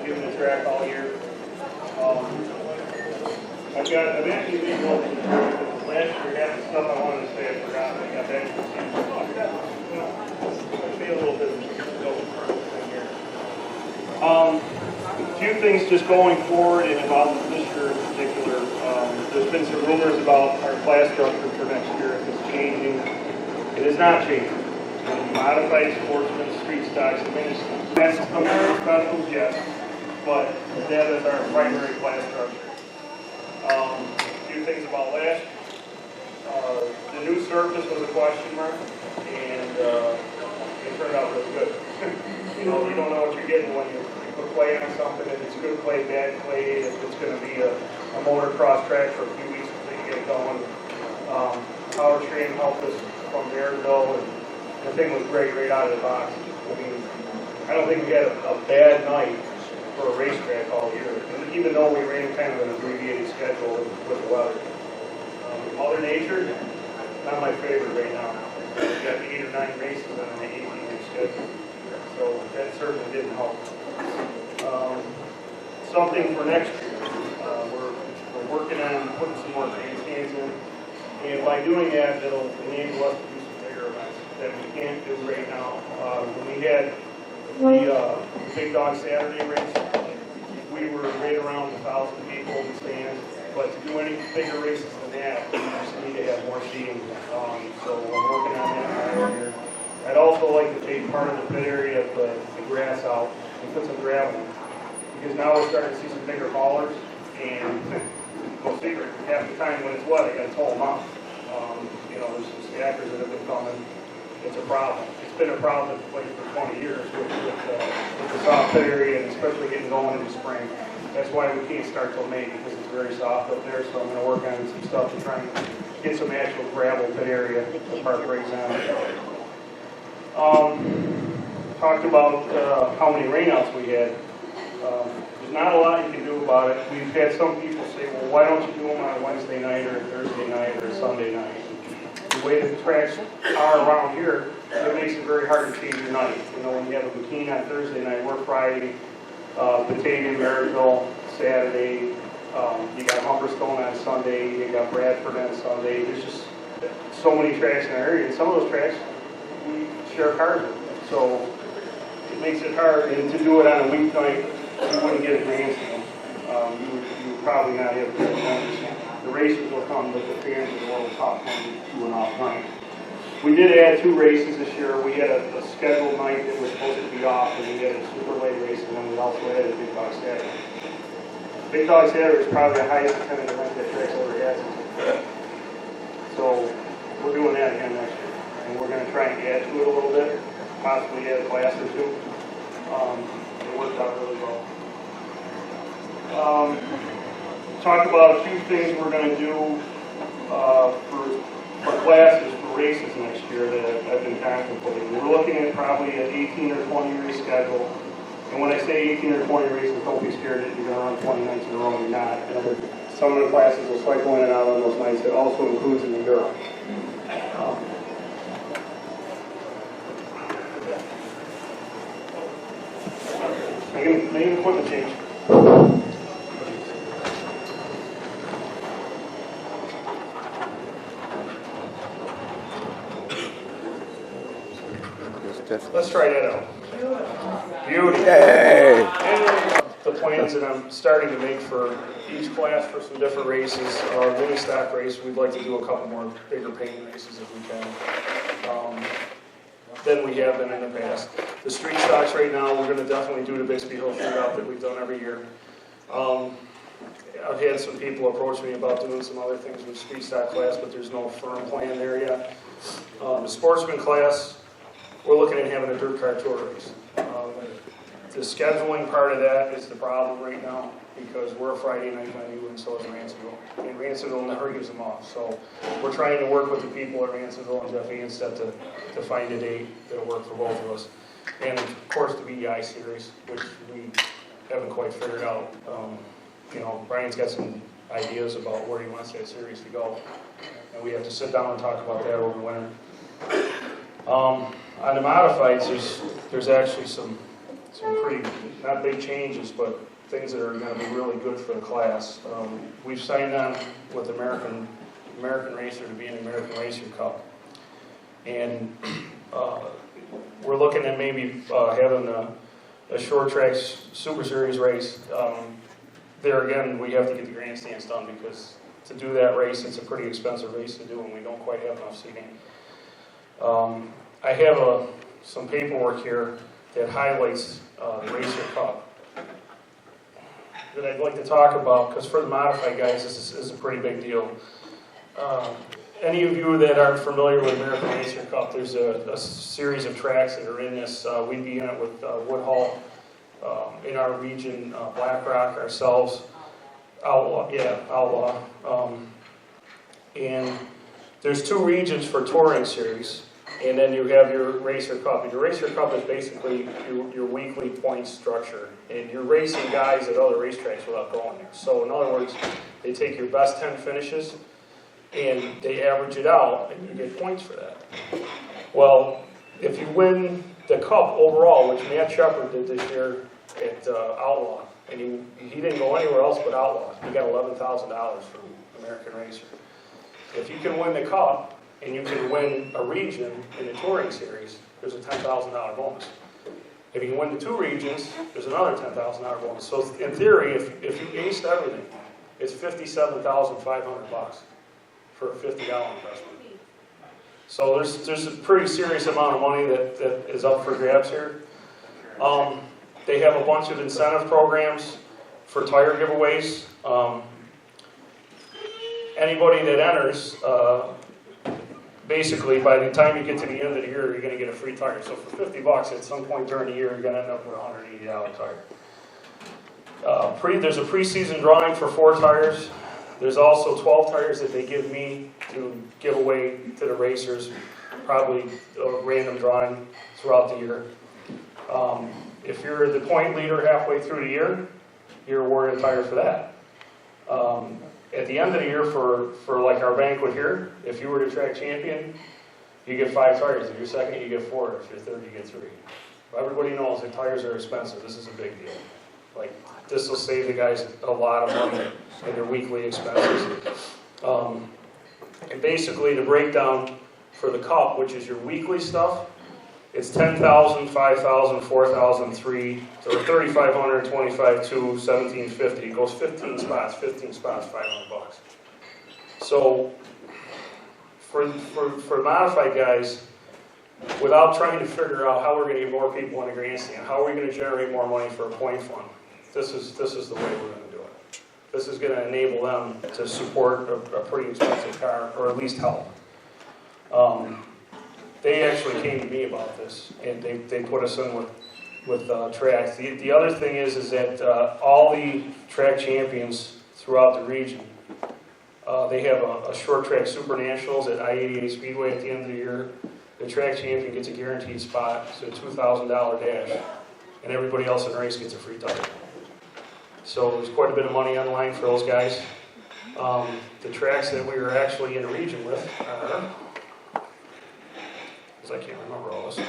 given the track all year. I've actually been going last year, half the stuff I wanted to say I forgot. I got back to the team. Be a little bit of here. A few things just going forward and about this year in particular. There's been some rumors about our class structure for next year. If it's changing, it is not changing. Modified sportsmen, street stocks, and mini class specials, yes, but that is our primary class structure. A few things about last year. The new surface was a question mark, and it turned out really good. You don't know what you're getting when you put clay on something, if it's good clay, bad clay, if it's going to be a motocross track for a few weeks until you get it going. Powertrain helped us from there to go, and the thing was great right out of the box. I mean, I don't think we had a bad night for a racetrack all year, even though we ran kind of an abbreviated schedule with the weather. Mother Nature, not my favorite right now. We've got 8 or 9 races on an 18-week schedule, so that certainly didn't help. Something for next year, we're working on putting some more grandstands in, and by doing that, it'll enable us to do some bigger events that we can't do right now. When we had the Big Dog Saturday race, we were right around 1,000 people in the stands. But to do any bigger races than that, we just need to have more seating. So we're working on that here. I'd also like to take part of the pit area of the grass out and put some gravel in. Because now we're starting to see some bigger haulers, and no secret, half the time when it's wet, I got to tow them out. There's some stackers that have been coming. It's a problem. It's been a problem at the place for 20 years with the soft pit area, and especially getting going in the spring. That's why we can't start till May, because it's very soft up there, so I'm going to work on some stuff to try and get some actual gravel pit area to park brakes on. Talked about how many rainouts we had. There's not a lot you can do about it. We've had some people say, well, why don't you do them on a Wednesday night or a Thursday night or a Sunday night? The way the tracks are around here, it makes it very hard to change your night. When you have a bikini on Thursday night, we're Friday, Batavia, Maryville, Saturday, you got Humberstone on Sunday, you got Bradford on Sunday. There's just so many tracks in our area, and some of those tracks we share cars with. So it makes it hard, and to do it on a weeknight, you wouldn't get a grandstand. You would probably not have good numbers. The racers will come, but the fans are the little top 22 and off night. We did add 2 races this year. We had a scheduled night that was supposed to be off, and we had a super late race, and then we also had a Big Dog Saturday. Big Dog Saturday is probably the highest attended event that track's ever had. So we're doing that again next year, and we're going to try and add to it a little bit, possibly add a class or 2. It worked out really well. Talk about a few things we're going to do for classes, for races next year that I've been contemplating. We're looking at probably an 18 or 20 race schedule. And when I say 18 or 20 races, don't be scared that you're going to run 20 nights in a row. You're not. Some of the classes will cycle in and out on those nights. It also includes an enduro. Making equipment change. Let's try that out. Beauty. Yay. The plans that I'm starting to make for each class for some different races. Our mini stock race, we'd like to do a couple more bigger paint races if we can. Than we have been in the past. The street stocks right now, we're going to definitely do the Bixby Hill shootout that we've done every year. I've had some people approach me about doing some other things with street stock class, but there's no firm plan there yet. The sportsman class, we're looking at having a dirt car tour race. The scheduling part of that is the problem right now because we're a Friday night venue and so is Ransomville. And Ransomville never gives them off. So we're trying to work with the people at Ransomville and Jeff Anstead to find a date that'll work for both of us. And of course the BEI series, which we haven't quite figured out. Brian's got some ideas about where he wants that series to go. And we have to sit down and talk about that over the winter. On the modifieds, there's actually some some pretty, not big changes, but things that are going to be really good for the class. We've signed on with American Racer to be in the American Racer Cup. And we're looking at maybe having a short track Super Series race. There again, we have to get the grandstands done because to do that race, it's a pretty expensive race to do, and we don't quite have enough seating. I have some paperwork here that highlights the Racer Cup that I'd like to talk about, because for the modified guys, this is a pretty big deal. Any of you that aren't familiar with American Racer Cup, there's a series of tracks that are in this. We'd be in it with Woodhull, in our region, Black Rock, ourselves, Outlaw. And there's 2 regions for touring series, and then you have your Racer Cup. And your Racer Cup is basically your weekly point structure, and you're racing guys at other racetracks without going there. So in other words, they take your best 10 finishes, and they average it out, and you get points for that. Well, if you win the Cup overall, which Matt Shepard did this year at Outlaw, and he didn't go anywhere else but Outlaw. He got $11,000 from American Racer. If you can win the Cup, and you can win a region in the touring series, there's a $10,000 bonus. If you can win the 2 regions, there's another $10,000 bonus. So in theory, if you aced everything, it's $57,500 for a $50 investment. So there's a pretty serious amount of money that is up for grabs here. They have a bunch of incentive programs for tire giveaways. Anybody that enters, basically by the time you get to the end of the year, you're going to get a free tire. So for $50 at some point during the year, you're going to end up with a $180 tire. There's a preseason drawing for 4 tires. There's also 12 tires that they give me to give away to the racers, probably a random drawing throughout the year. If you're the point leader halfway through the year, you're awarded a tire for that. At the end of the year for like our banquet here, if you were the track champion, you get 5 tires. If you're second, you get 4. If you're third, you get 3. Everybody knows that tires are expensive. This is a big deal. Like, this will save the guys a lot of money in their weekly expenses. And basically, the breakdown for the Cup, which is your weekly stuff, it's 10,000, 5,000, 4,000, 3, or 3,500, 25, 2, 1,750. It goes 15 spots, $500. So for modified guys, without trying to figure out how we're going to get more people in the grandstand, how are we going to generate more money for a point fund, this is the way we're going to do it. This is going to enable them to support a pretty expensive car, or at least help. They actually came to me about this, and they put us in with tracks. The other thing is that all the track champions throughout the region, they have a short track Super Nationals at I-88 Speedway at the end of the year. The track champion gets a guaranteed spot, so a $2,000 dash, and everybody else in the race gets a free tire. So there's quite a bit of money on the line for those guys. The tracks that we were actually in the region with are, because I can't remember all this.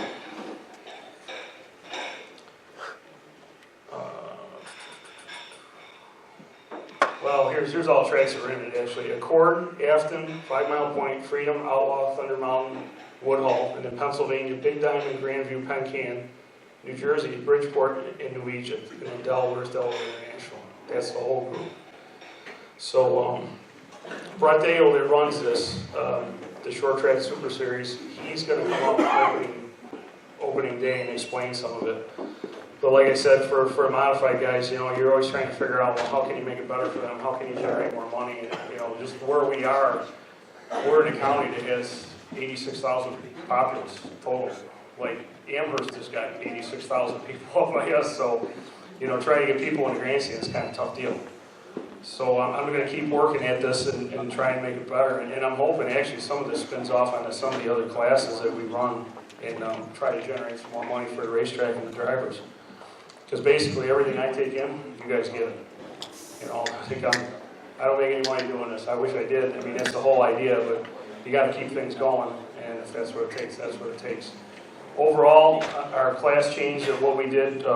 Well, here's all the tracks that were in it actually. Accord, Afton, 5 Mile Point, Freedom, Outlaw, Thunder Mountain, Woodhull, and then Pennsylvania, Big Diamond, Grandview, Pencan, New Jersey, Bridgeport, and New Egypt, and then Delaware's Delaware International. That's the whole group. So Brett Dale that runs this, the short track Super Series, he's going to come up with opening day and explain some of it. But like I said, for modified guys, you know, you're always trying to figure out, well, how can you make it better for them? How can you generate more money? And, you know, just where we are, we're in a county that has 86,000 populace total. Like Amherst has got 86,000 people up by us, so you know, trying to get people in the grandstand is kind of a tough deal. So I'm going to keep working at this and try and make it better. And I'm hoping actually some of this spins off onto some of the other classes that we run and try to generate some more money for the racetrack and the drivers. Because basically everything I take in, you guys get it. You know, I don't make any money doing this. I wish I did. I mean, that's the whole idea, but you got to keep things going. And if that's what it takes, that's what it takes. Overall, our class change of what we did,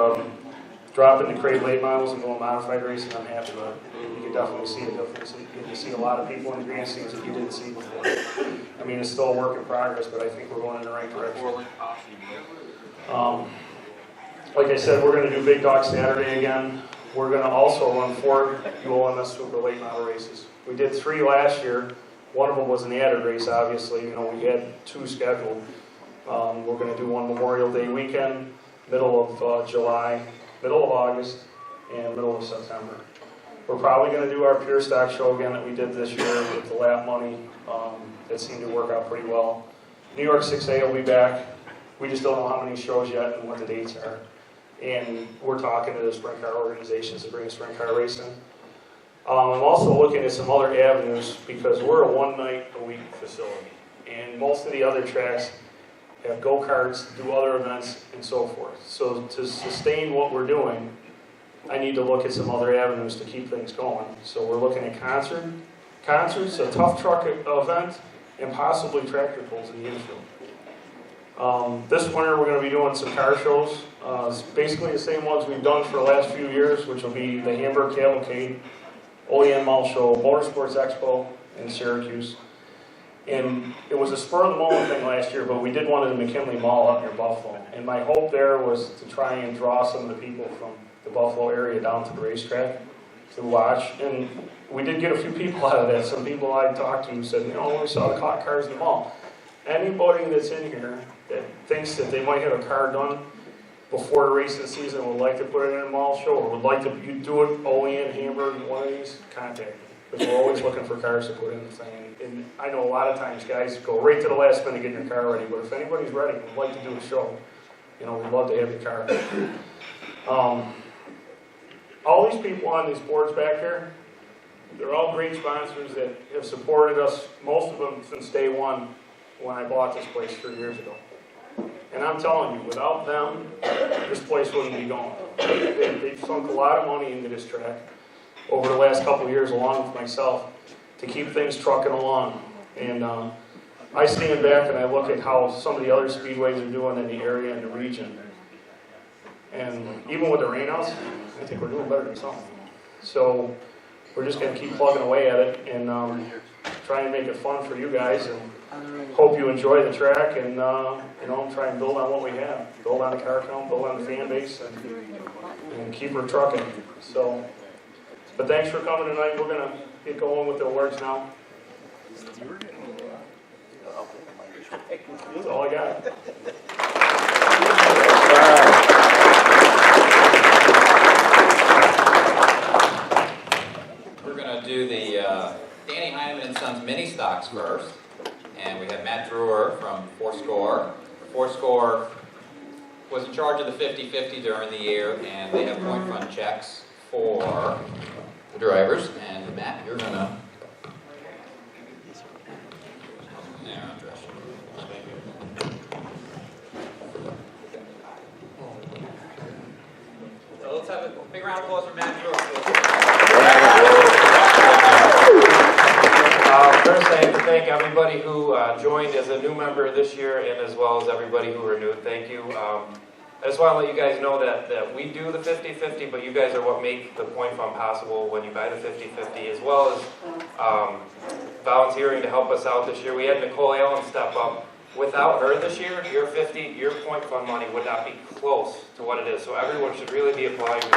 dropping the crate late models and going modified racing, I'm happy with it. You can definitely see a difference. You see a lot of people in the grandstands that you didn't see before. I mean, it's still a work in progress, but I think we're going in the right direction. Like I said, we're going to do Big Dog Saturday again. We're going to also run 4 ULMS Super late model races. We did 3 last year. One of them was an added race, obviously. You know, we had 2 scheduled. We're going to do one Memorial Day weekend, middle of July, middle of August, and middle of September. We're probably going to do our pure stock show again that we did this year with the lap money. That seemed to work out pretty well. New York 6A will be back. We just don't know how many shows yet and what the dates are. And we're talking to the sprint car organizations to bring sprint car racing. I'm also looking at some other avenues because we're a 1-night-a-week facility. And most of the other tracks have go-karts, do other events, and so forth. So to sustain what we're doing, I need to look at some other avenues to keep things going. So we're looking at concerts, a tough truck event, and possibly tractor pulls in the infield. This winter we're going to be doing some car shows. It's basically the same ones we've done for the last few years, which will be the Hamburg Cavalcade, OEM Mall Show, Motorsports Expo in Syracuse. And it was a spur-of-the-moment thing last year, but we did one at the McKinley Mall up near Buffalo. And my hope there was to try and draw some of the people from the Buffalo area down to the racetrack to watch. And we did get a few people out of that. Some people I talked to said, you know, we saw the clock cars in the mall. Anybody that's in here that thinks that they might have a car done before the racing season would like to put it in a mall show or would like to do it OEM, Hamburg, one of these, contact me. Because we're always looking for cars to put in the thing. And I know a lot of times guys go right to the last minute to get your car ready, but if anybody's ready and would like to do a show, you know, we'd love to have your car. All these people on these boards back here, they're all great sponsors that have supported us, most of them since day one when I bought this place 3 years ago. And I'm telling you, without them, this place wouldn't be going. They've sunk a lot of money into this track over the last couple of years, along with myself, to keep things trucking along. And I stand back and I look at how some of the other speedways are doing in the area and the region. And even with the rainouts, I think we're doing better than some. So we're just going to keep plugging away at it and try and make it fun for you guys. And hope you enjoy the track and you know, try and build on what we have. Build on the car count, build on the fan base, and keep her trucking. So, but thanks for coming tonight. We're going to get going with the awards now. That's all I got. We're going to do the Danny Hyman and Sons mini stocks first. And we have Matt Brewer from Fourscore. Fourscore was in charge of the 50-50 during the year, and they have point fund checks for the drivers. And Matt, you're going to... So let's have a big round of applause for Matt Brewer. First, I have to thank everybody who joined as a new member this year, and as well as everybody who renewed. Thank you. I just want to let you guys know that we do the 50-50, but you guys are what make the point fund possible when you buy the 50-50, as well as volunteering to help us out this year. We had Nicole Allen step up. Without her this year, your point fund money would not be close to what it is. So everyone should really be applauding.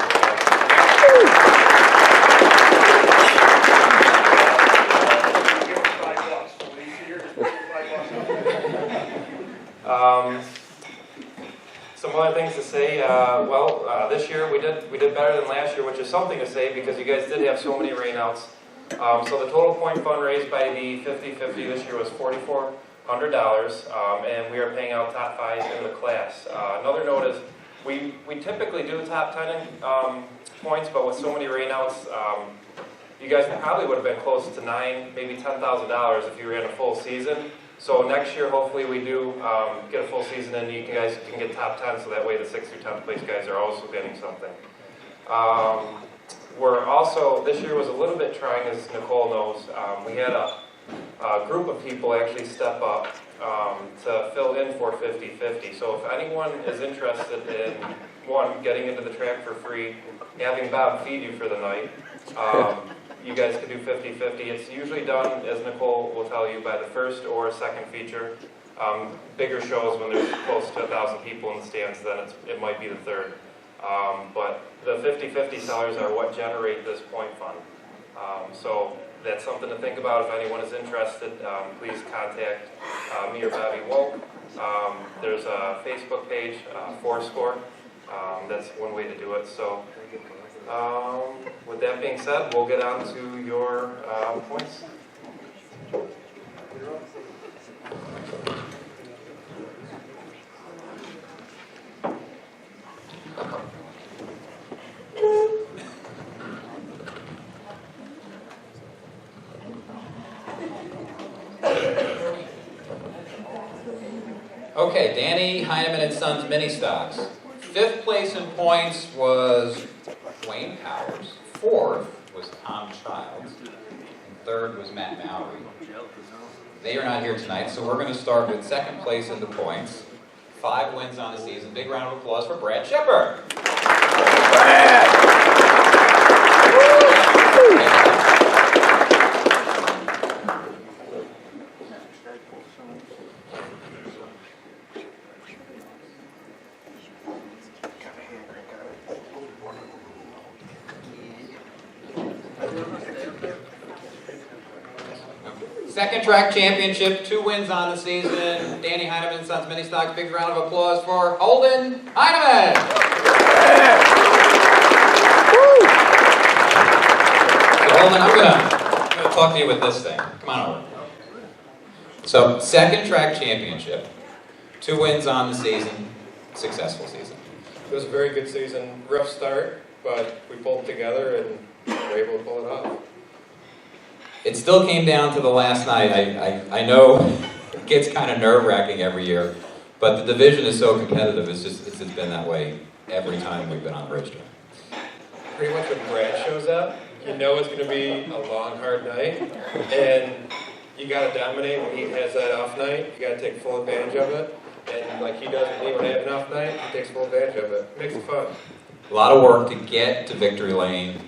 Some other things to say. This year we did better than last year, which is something to say because you guys did have so many rainouts. So the total point fund raised by the 50-50 this year was $4,400, and we are paying out top 5 in the class. Another note is we typically do top 10 points, but with so many rainouts, you guys probably would have been close to $9,000, maybe $10,000 if you ran a full season. So next year, hopefully, we do get a full season, and you guys can get top 10. So that way, the 6th through 10th place guys are also getting something. We're also this year was a little bit trying, as Nicole knows. We had a a group of people actually step up to fill in for 50-50. So if anyone is interested in, one, getting into the track for free, having Bob feed you for the night, you guys can do 50-50. It's usually done, as Nicole will tell you, by the first or second feature. Bigger shows, when there's close to 1,000 people in the stands, then it might be the third. But the 50-50 sellers are what generate this point fund. So that's something to think about. If anyone is interested, please contact me or Bobby Wolk. There's a Facebook page, Fourscore. That's one way to do it. So with that being said, we'll get on to your points. Okay, Danny Heineman and Sons mini stocks. 5th place in points was Wayne Powers. 4th was Tom Childs. And 3rd was Matt Mowry. They are not here tonight, so we're going to start with 2nd place in the points. 5 wins on the season. Big round of applause for Brad Shepard. Brad! Second track championship, 2 wins on the season. Danny Heineman and Sons mini stocks. Big round of applause for Holden Heineman. So Holden, I'm gonna talk to you with this thing. Come on over. So 2nd track championship, 2 wins on the season, successful season. It was a very good season. Rough start, but we pulled together and were able to pull it off. It still came down to the last night. I know it gets kind of nerve-wracking every year, but the division is so competitive. It's just been that way every time we've been on the racetrack. Pretty much when Brad shows up, you know it's going to be a long, hard night, and you got to dominate when he has that off night. You got to take full advantage of it, and like he doesn't even have an off night, he takes full advantage of it. Makes it fun. A lot of work to get to victory lane.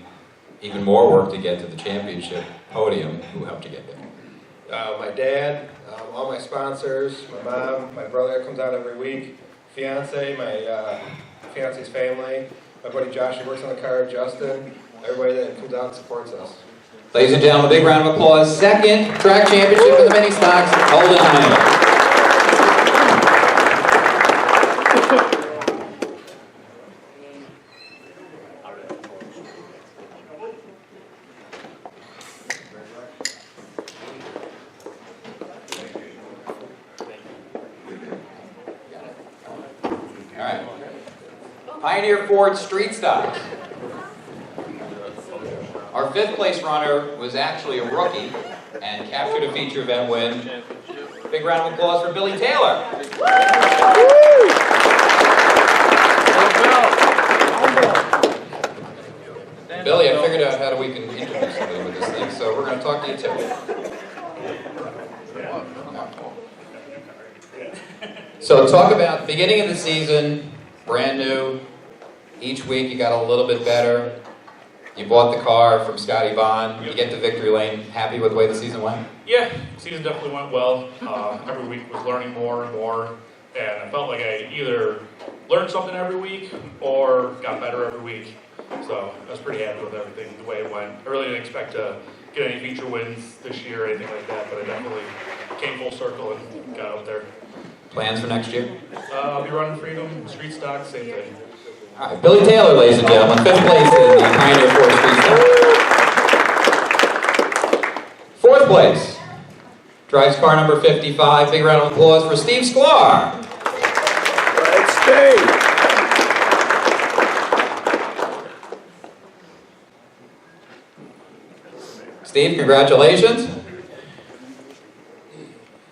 Even more work to get to the championship podium. Who helped you get there? My dad, all my sponsors, my mom, my brother comes out every week, fiance, my fiance's family, my buddy Josh who works on the car, Justin, everybody that comes out and supports us. Ladies and gentlemen, a big round of applause. 2nd track championship in the mini stocks, Holden Heineman. Pioneer Ford Street Stocks. Our 5th place runner was actually a rookie and captured a feature event win. Big round of applause for Billy Taylor. Billy, I figured out how we can introduce somebody with this thing, so we're going to talk to you too. So talk about beginning of the season, brand new. Each week you got a little bit better. You bought the car from Scotty Bond. You get to victory lane. Happy with the way the season went? Yeah, season definitely went well. Every week was learning more and more, and I felt like I either learned something every week or got better every week. So I was pretty happy with everything, the way it went. I really didn't expect to get any feature wins this year or anything like that, but I definitely came full circle and got out there. Plans for next year? I'll be running Freedom, Street Stock, same thing. All right, Billy Taylor, ladies and gentlemen, 5th place in the Pioneer Ford Street Stock. 4th place, drives car number 55. Big round of applause for Steve Sklar. Steve. Steve, congratulations.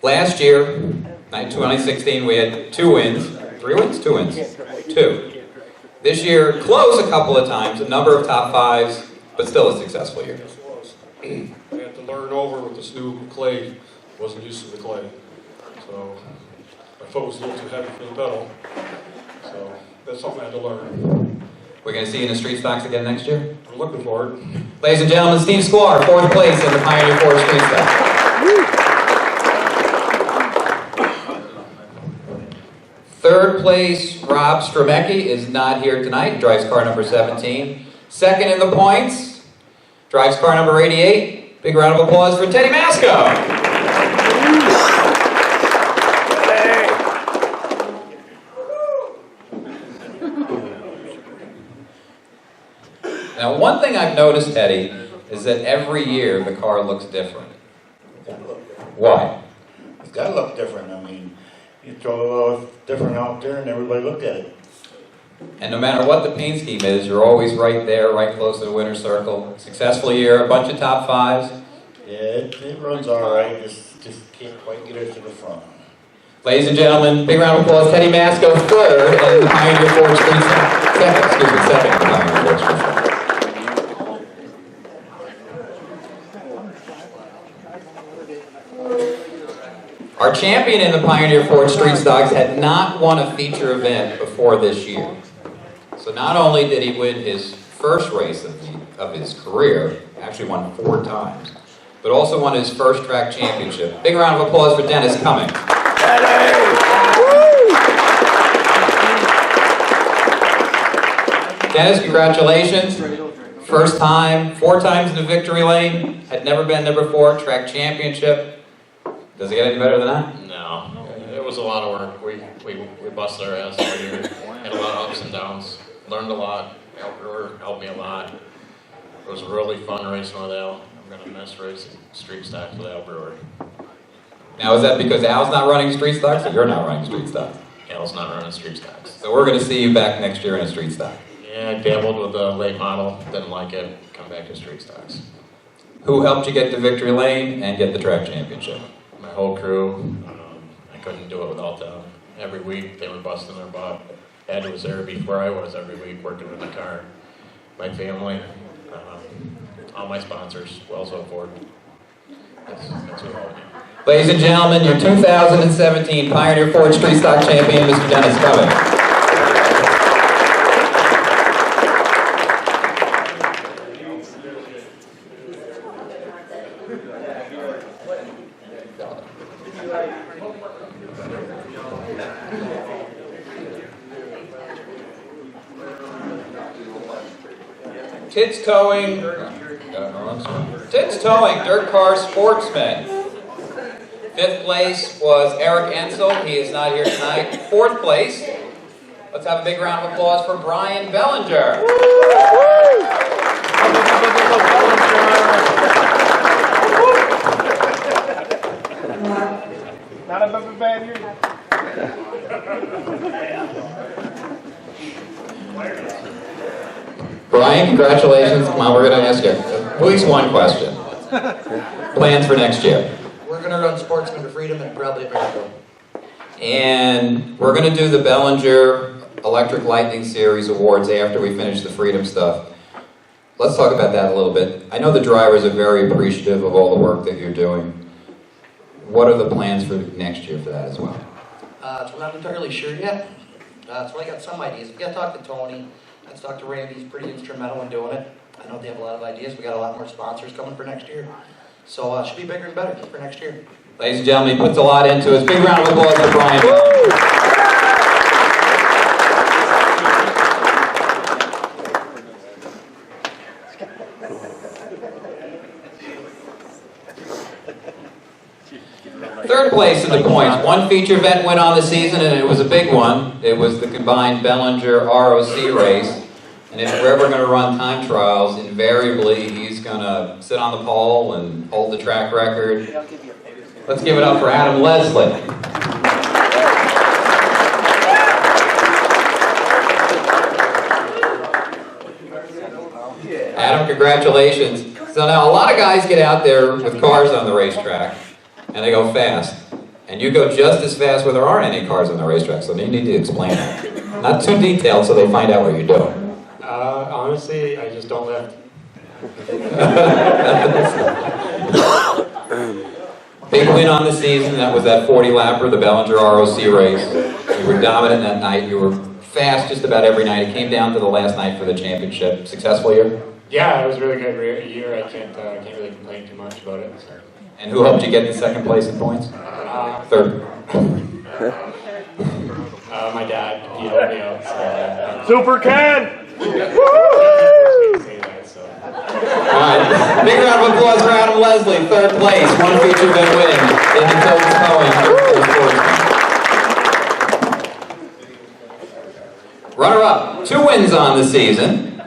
Last year, 2016, we had 2 wins. 3 wins? 2 wins. 2. This year, close a couple of times, a number of top 5s, but still a successful year. I had to learn over with this new clay. Wasn't used to the clay. So my foot was a little too heavy for the pedal. So that's something I had to learn. We're going to see you in the street stocks again next year? We're looking forward. Ladies and gentlemen, Steve Sklar, 4th place in the Pioneer Ford Street Stock. Third place, Rob Stromecki is not here tonight. He drives car number 17. Second in the points, drives car number 88. Big round of applause for Teddy Masco. Now, one thing I've noticed, Teddy, is that every year the car looks different. Why? It's got to look different. I mean, you throw a different out there and everybody look at it. And no matter what the paint scheme is, you're always right there, right close to the winner's circle. Successful year, a bunch of top fives. Yeah, it runs all right. Just can't quite get it to the front. Ladies and gentlemen, big round of applause. Teddy Masco, third in the Pioneer Ford Street Stock. Second in the Pioneer Ford Street Stock. Our champion in the Pioneer Ford Street Stocks had not won a feature event before this year. So not only did he win his first race of his career, actually won 4 times, but also won his first track championship. Big round of applause for Dennis Cumming. Dennis, congratulations. First time, 4 times in the victory lane, had never been there before, track championship. Does it get any better than that? No, it was a lot of work. We busted our ass all year. Had a lot of ups and downs. Learned a lot. Al Brewer helped me a lot. It was really fun racing with Al. I'm gonna miss racing street stocks with Al Brewer. Now, is that because Al's not running street stocks, or you're not running street stocks? Al's not running street stocks. So we're going to see you back next year in a street stock. Yeah, I dabbled with the late model. Didn't like it. Come back to street stocks. Who helped you get to victory lane and get the track championship? My whole crew. I couldn't do it without them. Every week they were busting their butt. Ed was there before I was every week working in the car. My family, all my sponsors, Wells Ford. That's what helped me. Ladies and gentlemen, your 2017 Pioneer Ford Street Stock champion, Mr. Dennis Cumming. Tits Towing, Dirt Car Sportsman. 5th place was Eric Ensel. He is not here tonight. 4th place, let's have a big round of applause for Brian Bellinger. Not a bad year. Brian, congratulations. Come on, we're going to ask you at least one question. Plans for next year? We're going to run Sportsman to Freedom and probably America. And we're going to do the Bellinger Electric Lightning Series Awards after we finish the Freedom stuff. Let's talk about that a little bit. I know the drivers are very appreciative of all the work that you're doing. What are the plans for next year for that as well? So we're not entirely sure yet. So I got some ideas. We got to talk to Tony. Let's talk to Randy. He's pretty instrumental in doing it. I know they have a lot of ideas. We got a lot more sponsors coming for next year. So it should be bigger and better for next year. Ladies and gentlemen, he puts a lot into it. Big round of applause for Brian. Third place in the points. One feature event went on this season, and it was a big one. It was the combined Bellinger ROC race. And if we're ever going to run time trials, invariably he's going to sit on the pole and hold the track record. Let's give it up for Adam Leslie. Adam, congratulations. So now a lot of guys get out there with cars on the racetrack and they go fast. And you go just as fast where there aren't any cars on the racetrack, so you need to explain that. Not too detailed so they find out what you're doing. Honestly, I just don't lift. Big win on the season, that was that 40-lapper, the Bellinger ROC race. You were dominant that night, you were fast just about every night. It came down to the last night for the championship. Successful year? Yeah, it was a really good year. I can't really complain too much about it. So. And who helped you get in second place in points? Third. My dad, he helped me out. So, Super Ken! All right, big round of applause for Adam Leslie, third place, one feature been win in the Tilton Towing. Runner-up, 2 wins on the season.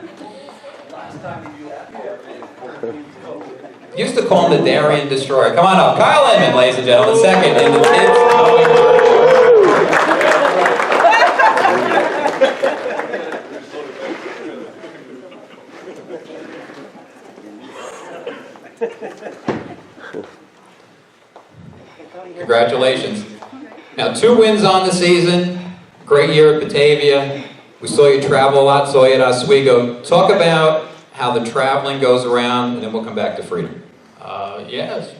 Used to call him the Darien Destroyer. Come on up, Kyle Inman, ladies and gentlemen, second in the kids' towing. Congratulations. Now 2 wins on the season, great year at Batavia. We saw you travel a lot, saw you at Oswego. Talk about how the traveling goes around, and then we'll come back to Freedom. Yeah, it's a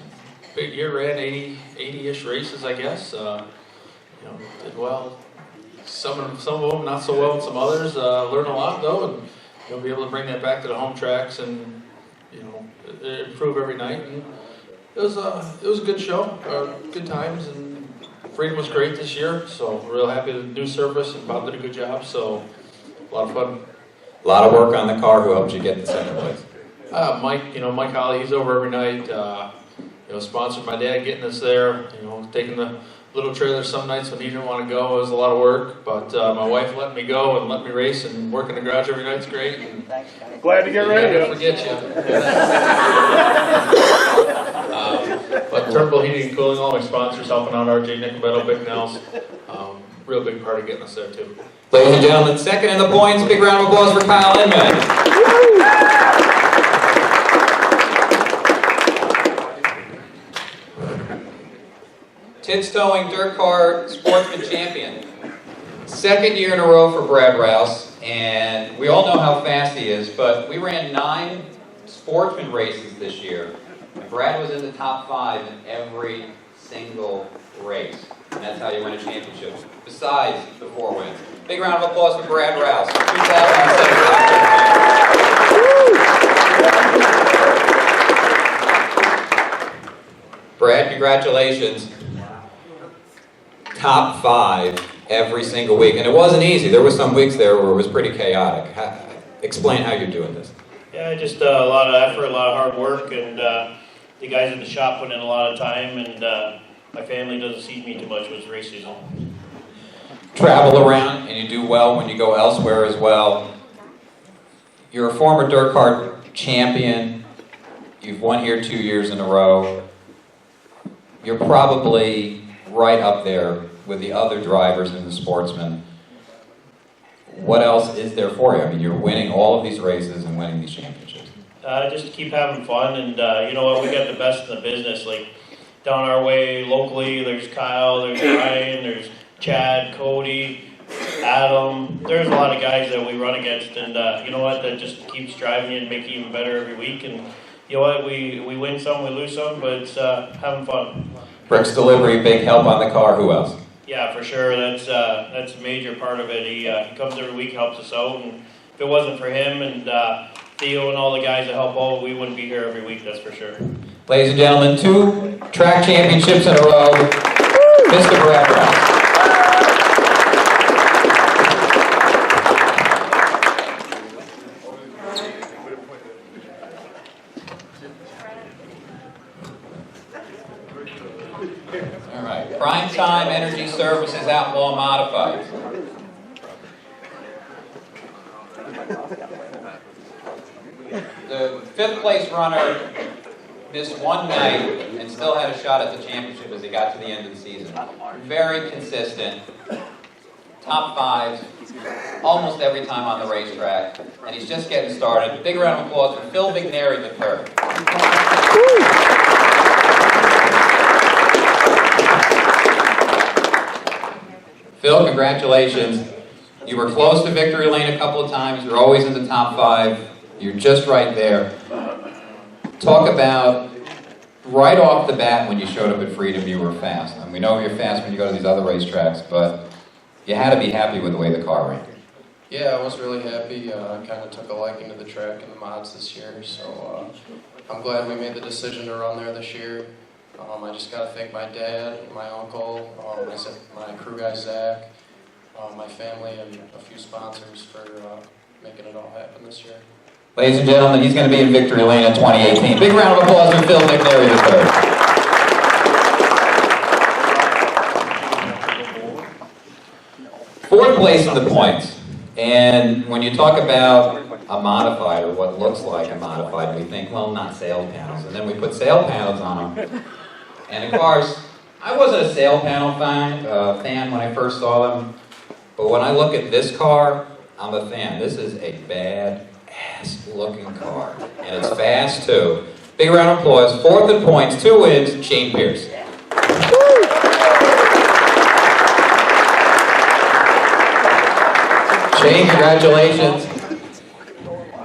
big year, ran 80-ish races, I guess. Did well. Some of them not so well, and some others learned a lot though, and you'll be able to bring that back to the home tracks and improve every night. And it was a good show, good times, and Freedom was great this year. So we're real happy with the new surface, and Bob did a good job. So a lot of fun. A lot of work on the car. Who helped you get in second place? Mike, Mike Holly, he's over every night. Sponsored my dad getting us there. Taking the little trailer some nights when he didn't want to go. It was a lot of work, but my wife let me go and let me race, and work in the garage every night's great. And glad to get ready. Never forget you. But Turnbull Heating and Cooling, all my sponsors helping out, RJ Nickelbedo, Big Nels. Real big part of getting us there too. Ladies and gentlemen, second in the points. Big round of applause for Kyle Inman. Tids Towing Dirt Car Sportsman Champion. Second year in a row for Brad Rouse, and we all know how fast he is, but we ran 9 sportsman races this year, and Brad was in the top 5 in every single race, and that's how you win a championship, besides the 4 wins. Big round of applause for Brad Rouse, 2007. Brad, congratulations. Top 5 every single week, and it wasn't easy. There were some weeks there where it was pretty chaotic. Explain how you're doing this. Yeah, just a lot of effort, a lot of hard work, and the guys at the shop put in a lot of time, and my family doesn't see me too much with race season. Travel around, and you do well when you go elsewhere as well. You're a former dirt car champion. You've won here 2 years in a row. You're probably right up there with the other drivers and the sportsmen. What else is there for you? I mean, you're winning all of these races and winning these championships. Just keep having fun, and you know what, we got the best in the business. Like, down our way locally, there's Kyle, there's Ryan, there's Chad, Cody, Adam. There's a lot of guys that we run against, and you know what, that just keeps driving you and making you even better every week. And you know what, we win some, we lose some, but it's having fun. Bricks Delivery, big help on the car. Who else? Yeah, for sure. That's a major part of it. He comes every week, helps us out, and if it wasn't for him and Theo and all the guys that help out, we wouldn't be here every week, that's for sure. Ladies and gentlemen, 2 track championships in a row. Mr. Brad Rouse. All right, Prime Time Energy Services Outlaw Modified. The 5th place runner missed one night and still had a shot at the championship as he got to the end of the season. Very consistent, top 5s, almost every time on the racetrack, and he's just getting started. Big round of applause for Phil Vigneri III. Phil, congratulations. You were close to victory lane a couple of times. You're always in the top 5. You're just right there. talk about right off the bat when you showed up at Freedom, you were fast. And we know you're fast when you go to these other racetracks, but you had to be happy with the way the car ran. Yeah, I was really happy. I kind of took a liking to the track and the mods this year, so I'm glad we made the decision to run there this year. I just got to thank my dad, my uncle, my crew guy Zach, my family, and a few sponsors for making it all happen this year. Ladies and gentlemen, he's going to be in victory lane in 2018. Big round of applause for Phil McNary III. Fourth place in the points. And when you talk about a modified, or what looks like a modified, we think, well, not sail panels. And then we put sail panels on them. And of course, I wasn't a sail panel fan when I first saw them. But when I look at this car, I'm a fan. This is a bad-ass looking car. And it's fast, too. Big round of applause. Fourth in points, 2 wins, Shane Pierce. Shane, congratulations.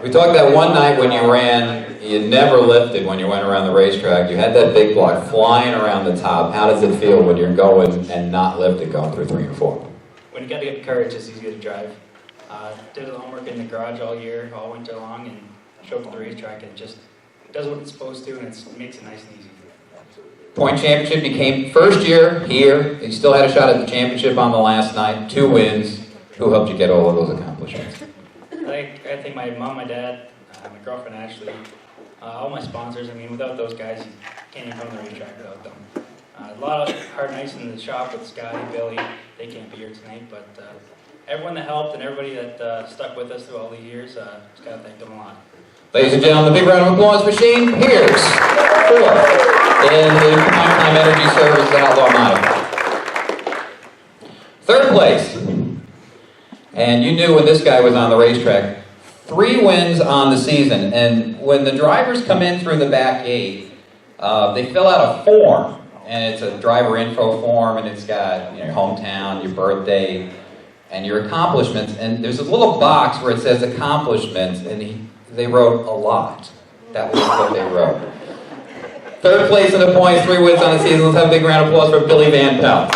We talked that one night when you ran, you never lifted when you went around the racetrack. You had that big block flying around the top. How does it feel when you're going and not lifted going through 3 and 4? When you got to get the car, it's just easier to drive. Did the homework in the garage all year, all winter long, and showed up at the racetrack, and just does what it's supposed to, and it makes it nice and easy. Point championship, you came first year here. You still had a shot at the championship on the last night. 2 wins. Who helped you get all of those accomplishments? I think my mom, my dad, my girlfriend Ashley, all my sponsors. I mean, without those guys, you can't even come to the racetrack without them. A lot of hard nights in the shop with Scotty, Billy. They can't be here tonight, but everyone that helped and everybody that stuck with us through all these years, just gotta thank them a lot. Ladies and gentlemen, a big round of applause for Shane Pierce, 4th in the Primetime Energy Service Outlaw Modified. 3rd place, and you knew when this guy was on the racetrack, 3 wins on the season, and when the drivers come in through the back gate, they fill out a form, and it's a driver info form, and it's got your hometown, your birthday, and your accomplishments, and there's a little box where it says accomplishments, and they wrote a lot. That was what they wrote. 3rd place in the points, 3 wins on the season. Let's have a big round of applause for Billy Van Pelt.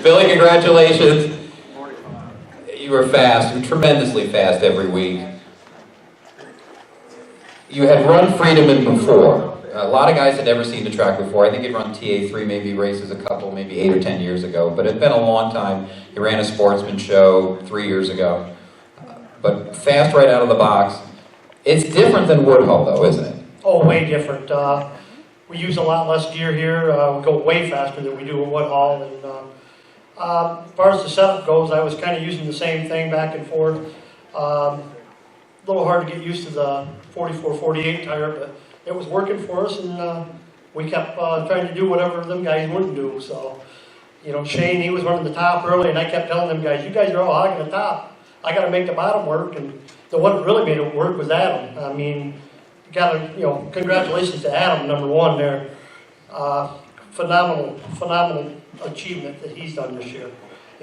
Billy, congratulations. You were fast. You were tremendously fast every week. You had run Freedom in before. A lot of guys had never seen the track before. I think you'd run TA3 maybe races a couple, maybe 8 or 10 years ago. But it's been a long time. You ran a sportsman show 3 years ago. But fast right out of the box. It's different than Woodhull, though, isn't it? Oh, way different. We use a lot less gear here. We go way faster than we do at Woodhull. And as far as the setup goes, I was kind of using the same thing back and forth. A little hard to get used to the 44-48 tire, but it was working for us, and we kept trying to do whatever them guys wouldn't do. So, Shane, he was running the top early, and I kept telling them guys, you guys are all hogging the top. I got to make the bottom work, and the one that really made it work was Adam. I mean, congratulations to Adam, number 1 there. Phenomenal achievement that he's done this year.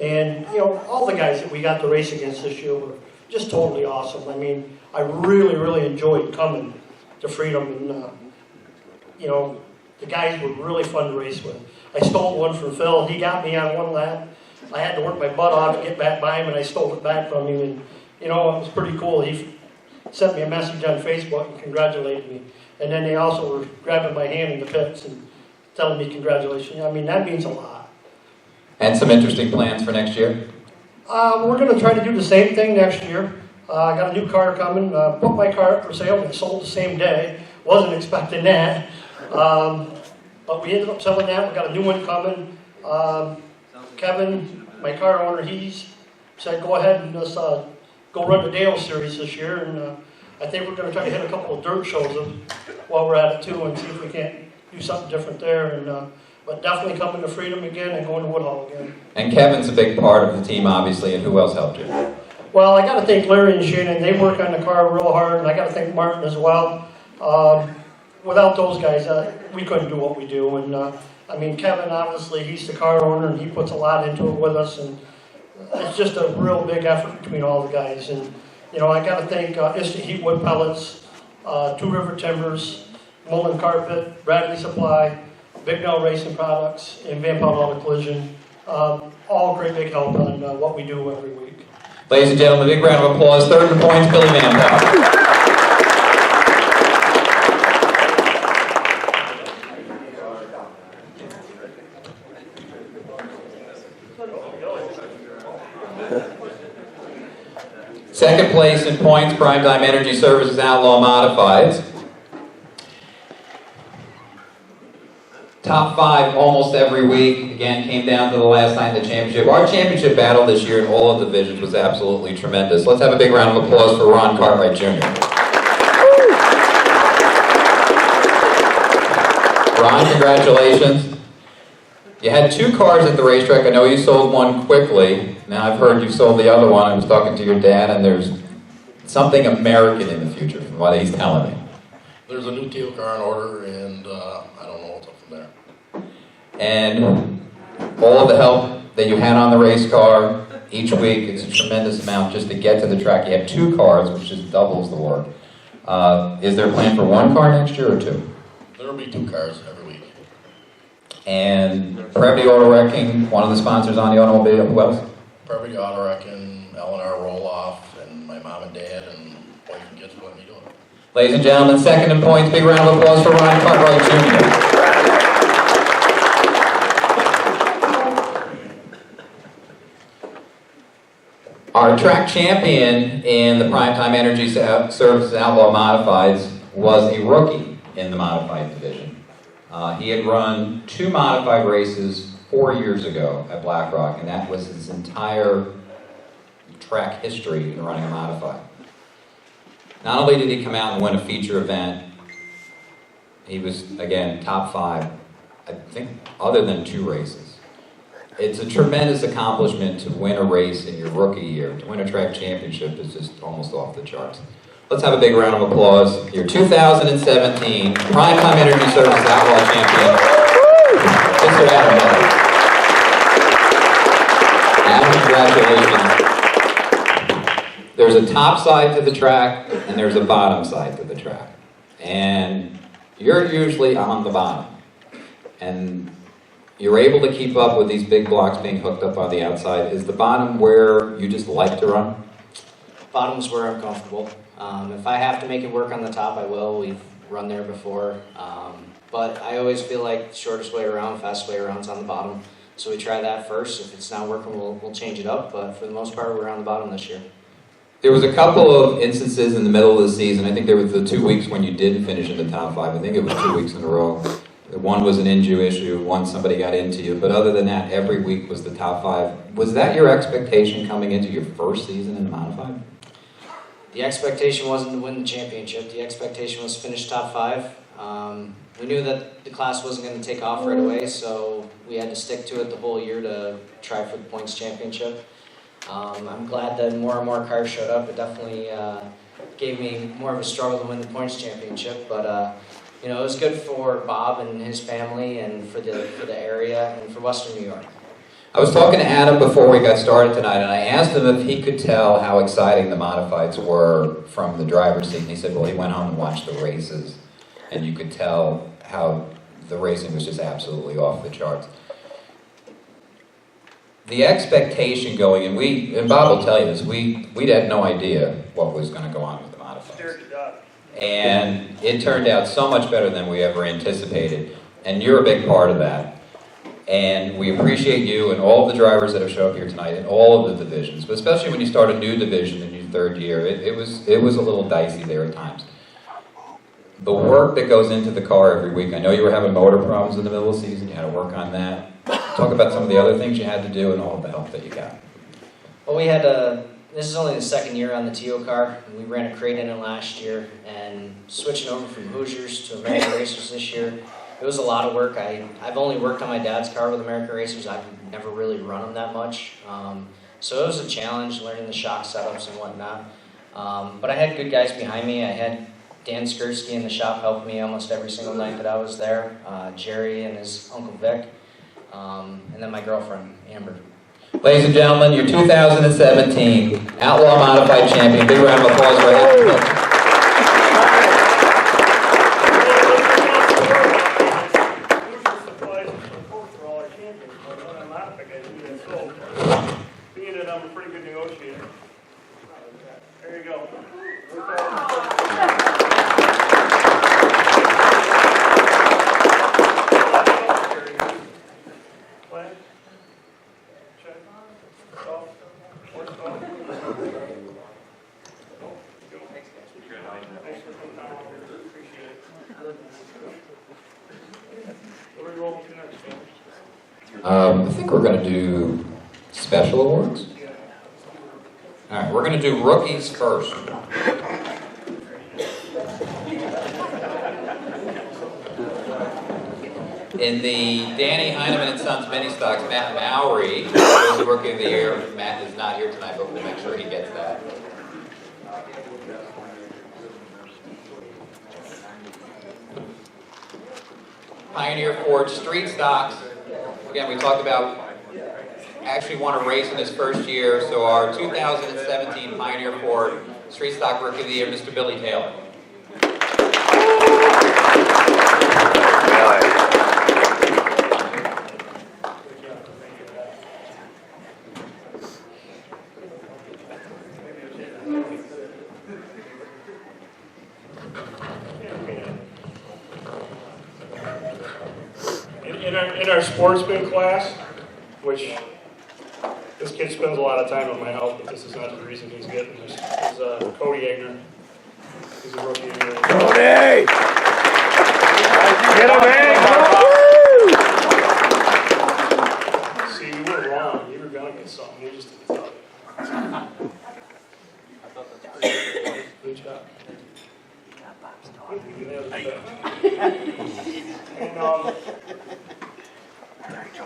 And, all the guys that we got to race against this year were just totally awesome. I mean, I really, really enjoyed coming to Freedom, and, the guys were really fun to race with. I stole one from Phil. He got me on one lap. I had to work my butt off to get back by him, and I stole it back from him, and, it was pretty cool. He sent me a message on Facebook and congratulated me. And then they also were grabbing my hand in the pits and telling me congratulations. I mean, that means a lot. And some interesting plans for next year? We're going to try to do the same thing next year. I got a new car coming. Put my car up for sale, and it sold the same day. Wasn't expecting that. But we ended up selling that. We got a new one coming. Kevin, my car owner, he's said go ahead and just go run the Dale Series this year. And I think we're going to try to hit a couple of dirt shows while we're at it too, and see if we can't do something different there. And but definitely coming to Freedom again and going to Woodhull again. And Kevin's a big part of the team, obviously, and who else helped you? Well, I got to thank Larry and Shannon. They work on the car real hard, and I got to thank Martin as well. Without those guys, we couldn't do what we do. And I mean, Kevin, obviously, he's the car owner, and he puts a lot into it with us, and it's just a real big effort between all the guys. And, you know, I got to thank Instant Heat Wood Pellets, Two River Timbers, Mullen Carpet, Bradley Supply, Big Bell Racing Products, and Van Pelt Auto Collision. All great big help on what we do every week. Ladies and gentlemen, a big round of applause. Third in points, Billy Van Pelt. Second place in points, Primetime Energy Services Outlaw Modifieds. Top 5 almost every week. Again, came down to the last night in the championship. Our championship battle this year in all of the divisions was absolutely tremendous. Let's have a big round of applause for Ron Cartwright Jr. Ron, congratulations. You had 2 cars at the racetrack. I know you sold one quickly. Now I've heard you sold the other one. I was talking to your dad, and there's something American in the future from what he's telling me. There's a new teal car in order, and I don't know what's up from there. And all of the help that you had on the race car each week, it's a tremendous amount just to get to the track. You have 2 cars, which just doubles the work. Is there a plan for 1 car next year or 2? There will be 2 cars every week. And Previty Auto Wrecking, one of the sponsors on the automobile, who else? Previty Auto Wrecking, L&R Roll-Off, and my mom and dad, and wife and kids let me do it. Ladies and gentlemen, second in points, big round of applause for Ron Cartwright Jr. Our track champion in the Primetime Energy Services Outlaw Modifieds was a rookie in the modified division. He had run 2 modified races 4 years ago at Black Rock, and that was his entire track history in running a modified. Not only did he come out and win a feature event, he was, again, top 5, I think, other than 2 races. It's a tremendous accomplishment to win a race in your rookie year. To win a track championship is just almost off the charts. Let's have a big round of applause. Your 2017 Primetime Energy Services Outlaw Champion, Mr. Adam Miller. Adam, congratulations. There's a top side to the track, and there's a bottom side to the track. And you're usually on the bottom. And you're able to keep up with these big blocks being hooked up on the outside. Is the bottom where you just like to run? Bottom's where I'm comfortable. If I have to make it work on the top, I will. We've run there before. But I always feel like the shortest way around, fastest way around is on the bottom. So we try that first. If it's not working, we'll change it up. But for the most part, we're on the bottom this year. There was a couple of instances in the middle of the season. I think there were the 2 weeks when you didn't finish in the top 5. I think it was 2 weeks in a row. One was an injury issue, one somebody got into you. But other than that, every week was the top 5. Was that your expectation coming into your first season in the modified? The expectation wasn't to win the championship. The expectation was to finish top 5. We knew that the class wasn't going to take off right away, so we had to stick to it the whole year to try for the points championship. I'm glad that more and more cars showed up. It definitely gave me more of a struggle to win the points championship, but you know, it was good for Bob and his family, and for the area, and for Western New York. I was talking to Adam before we got started tonight, and I asked him if he could tell how exciting the modifieds were from the driver's seat. And he said, well, he went home and watched the races, and you could tell how the racing was just absolutely off the charts. The expectation going, and Bob will tell you this, we had no idea what was going to go on with the modifieds. And it turned out so much better than we ever anticipated, and you're a big part of that. And we appreciate you and all the drivers that have shown up here tonight in all of the divisions, but especially when you start a new division in your 3rd year, it was a little dicey there at times. The work that goes into the car every week, I know you were having motor problems in the middle of the season, you had to work on that. Talk about some of the other things you had to do and all of the help that you got. Well, we had this is only the 2nd year on the TO car. We ran a crate in it last year, and switching over from Hoosiers to American Racers this year, it was a lot of work. I've only worked on my dad's car with American Racers. I've never really run them that much. So it was a challenge learning the shock setups and whatnot. But I had good guys behind me. I had Dan Skursky in the shop helped me almost every single night that I was there. Jerry and his Uncle Vic. And then my girlfriend, Amber. Ladies and gentlemen, your 2017 Outlaw Modified Champion. Big round of applause for him. Being that I'm a pretty good negotiator. There you go. I think we're going to do special awards. All right, we're going to do rookies first. In the Danny Heineman and Sons mini stocks, Matt Mowry was the Rookie of the Year. Matt is not here tonight, but we'll make sure he gets that. Pioneer Ford Street Stocks. Again, we talked about actually won a race in his first year, so our 2017 Pioneer Ford Street Stock Rookie of the Year, Mr. Billy Taylor. In our sportsman class, which this kid spends a lot of time at my house, but this is not the reason he's getting this, is Cody Agner. He's a rookie of the year. Cody! Get him, man! See, you were wrong. You were going to get something. You just didn't tell it. Good job.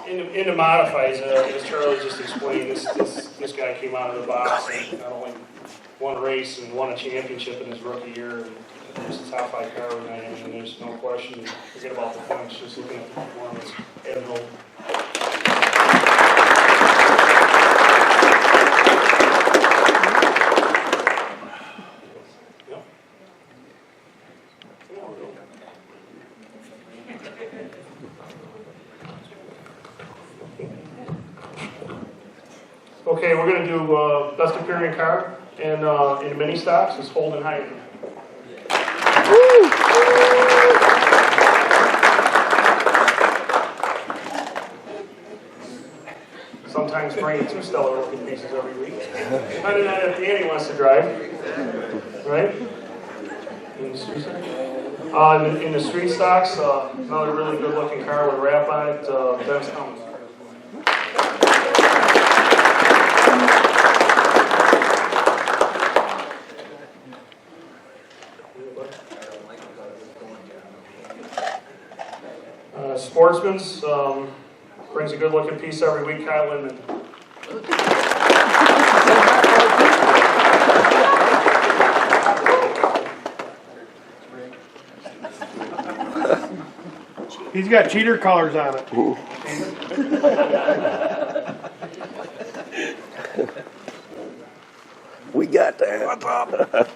And in the modifies, as Charlie just explained, this guy came out of the box and not only won a race and won a championship in his rookie year, and was a top 5 car tonight, and there's no question. Forget about the points, just looking at the performance. Okay, we're going to do best appearing car, and in mini stocks is Holden Heiden. Sometimes bringing 2 stellar looking pieces every week. Depending on if Danny wants to drive, right? In the street stocks, another really good looking car with wrap on it, Dennis Thomas. Sportsman's brings a good looking piece every week, Kyle Lindman. He's got cheater colors on it. We got that. What's up?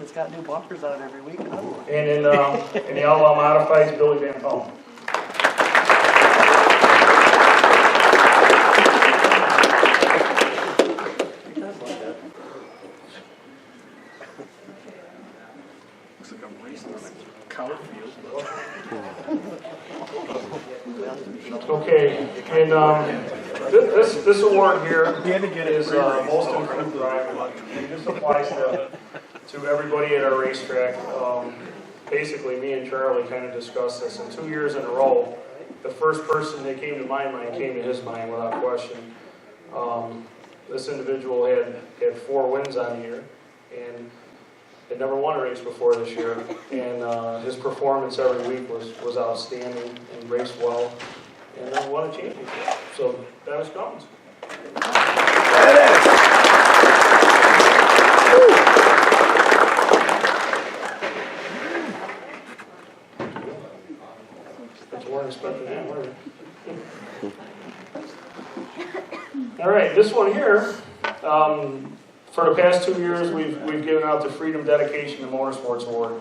It's got new bumpers on it every week. And in the Outlaw Modifieds, Billy Van Paul. Looks like I'm racing on a cow field. Okay, and this award here is most improved driver. And this applies to everybody at our racetrack. Basically, me and Charlie kind of discussed this. In 2 years in a row, the first person that came to my mind came to his mind without question. This individual had 4 wins on the year, and had never won a race before this year. And his performance every week was outstanding and raced well, and won a championship. So that was Cummins. All right, this one here, for the past 2 years, we've given out the Freedom Dedication to Motorsports Award.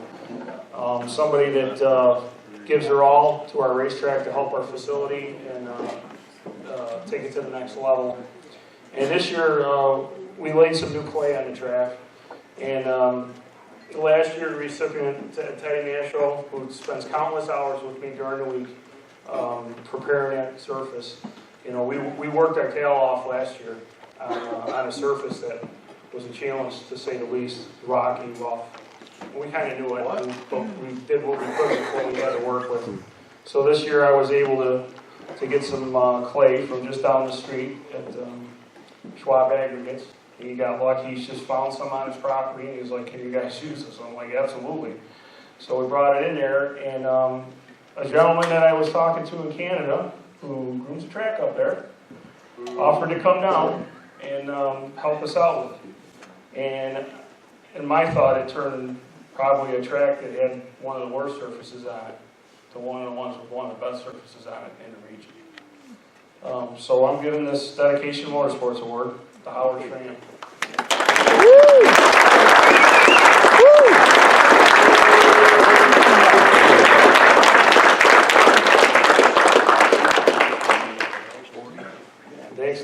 Somebody that gives her all to our racetrack to help our facility and take it to the next level. And this year, we laid some new clay on the track. And last year, the recipient, Teddy Nashville, who spends countless hours with me during the week preparing that surface. You know, we worked our tail off last year on a surface that was a challenge, to say the least, rocky, rough. We kind of knew it, but we did what we could with what we had to work with. So this year I was able to get some clay from just down the street at Schwab Aggregates. He got lucky, he's just found some on his property, and he was like, can you guys use this? I'm like, absolutely. So we brought it in there, and a gentleman that I was talking to in Canada, who grooms a track up there, offered to come down and help us out with it. And in my thought, it turned probably a track that had one of the worst surfaces on it to one of the ones with one of the best surfaces on it in the region. So I'm giving this Dedication Motorsports Award to Howard Schramm.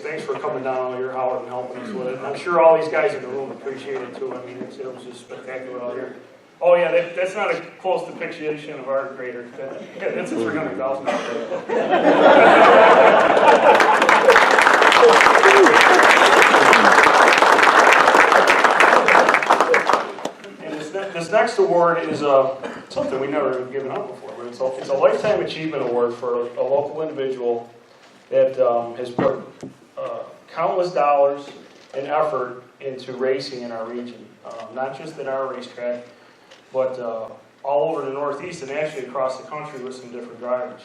Thanks for coming down here, Howard, and helping us with it. And I'm sure all these guys in the room appreciate it too. I mean, it was just spectacular out here. Oh yeah, that's not a close depiction of our grader. That's a 300,000. And this next award is something we never given up before. But it's a lifetime achievement award for a local individual that has put countless dollars and effort into racing in our region, not just at our racetrack, but all over the Northeast and actually across the country with some different drivers.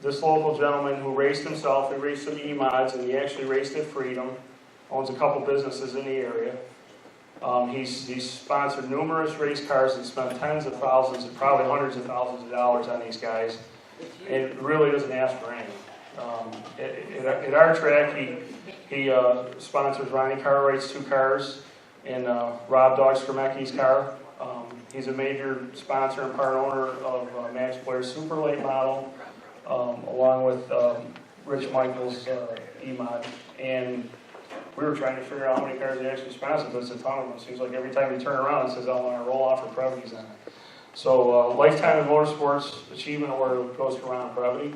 This local gentleman who raced himself, he raced some E-mods, and he actually raced at Freedom, owns a couple businesses in the area. He's sponsored numerous race cars and spent tens of thousands and probably hundreds of thousands of dollars on these guys. It really doesn't ask for anything. At our track, he sponsors Ronnie Cartwright's 2 cars and Rob Dog Skrmecki's car. He's a major sponsor and part owner of Max Blair's Super Late model, along with Rich Michael's E-mod. And we were trying to figure out how many cars he actually sponsors, but it's a ton of them. It seems like every time you turn around, it says, I want to roll off for Previty's on it. So, Lifetime in Motorsports Achievement Award goes to Ron Previty.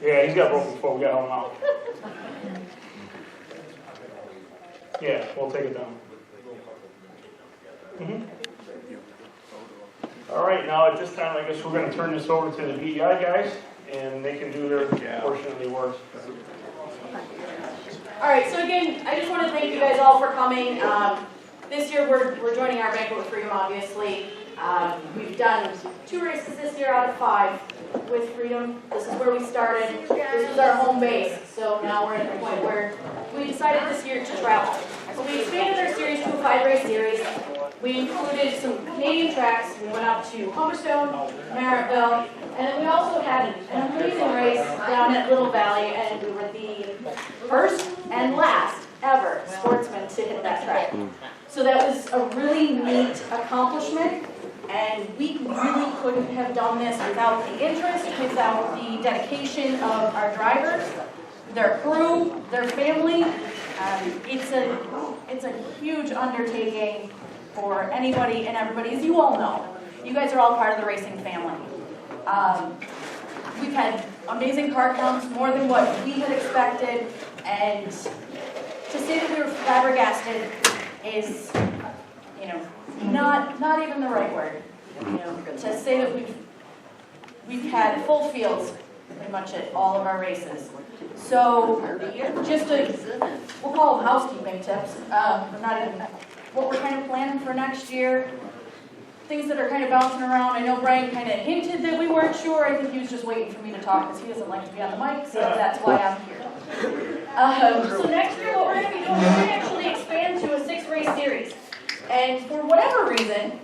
Yeah, he's got broken foot. We got to help him out. Yeah, we'll take it down. All right, now at this time, I guess we're going to turn this over to the BEI guys, and they can do their portion of the awards. All right, so again, I just want to thank you guys all for coming. This year, we're joining our Banquet with Freedom, obviously. We've done 2 races this year out of 5 with Freedom. This is where we started. This was our home base, so now we're at the point where we decided this year to travel. So we expanded our series to a 5-race series. We included some Canadian tracks. We went up to Humberstone, Merrittville, and then we also had an amazing race down at Little Valley, and we were the first and last ever sportsmen to hit that track. So that was a really neat accomplishment, and we really couldn't have done this without the interest, without the dedication of our drivers, their crew, their family. It's a huge undertaking for anybody and everybody, as you all know. You guys are all part of the racing family. We've had amazing car counts, more than what we had expected, and to say that we were flabbergasted is, not even the right word. To say that we've had full fields pretty much at all of our races. So just we'll call them housekeeping tips. Not even what we're kind of planning for next year. Things that are kind of bouncing around. I know Brian kind of hinted that we weren't sure. I think he was just waiting for me to talk because he doesn't like to be on the mic, so that's why I'm here. So next year what we're going to be doing is we're going to actually expand to a 6-race series. And for whatever reason,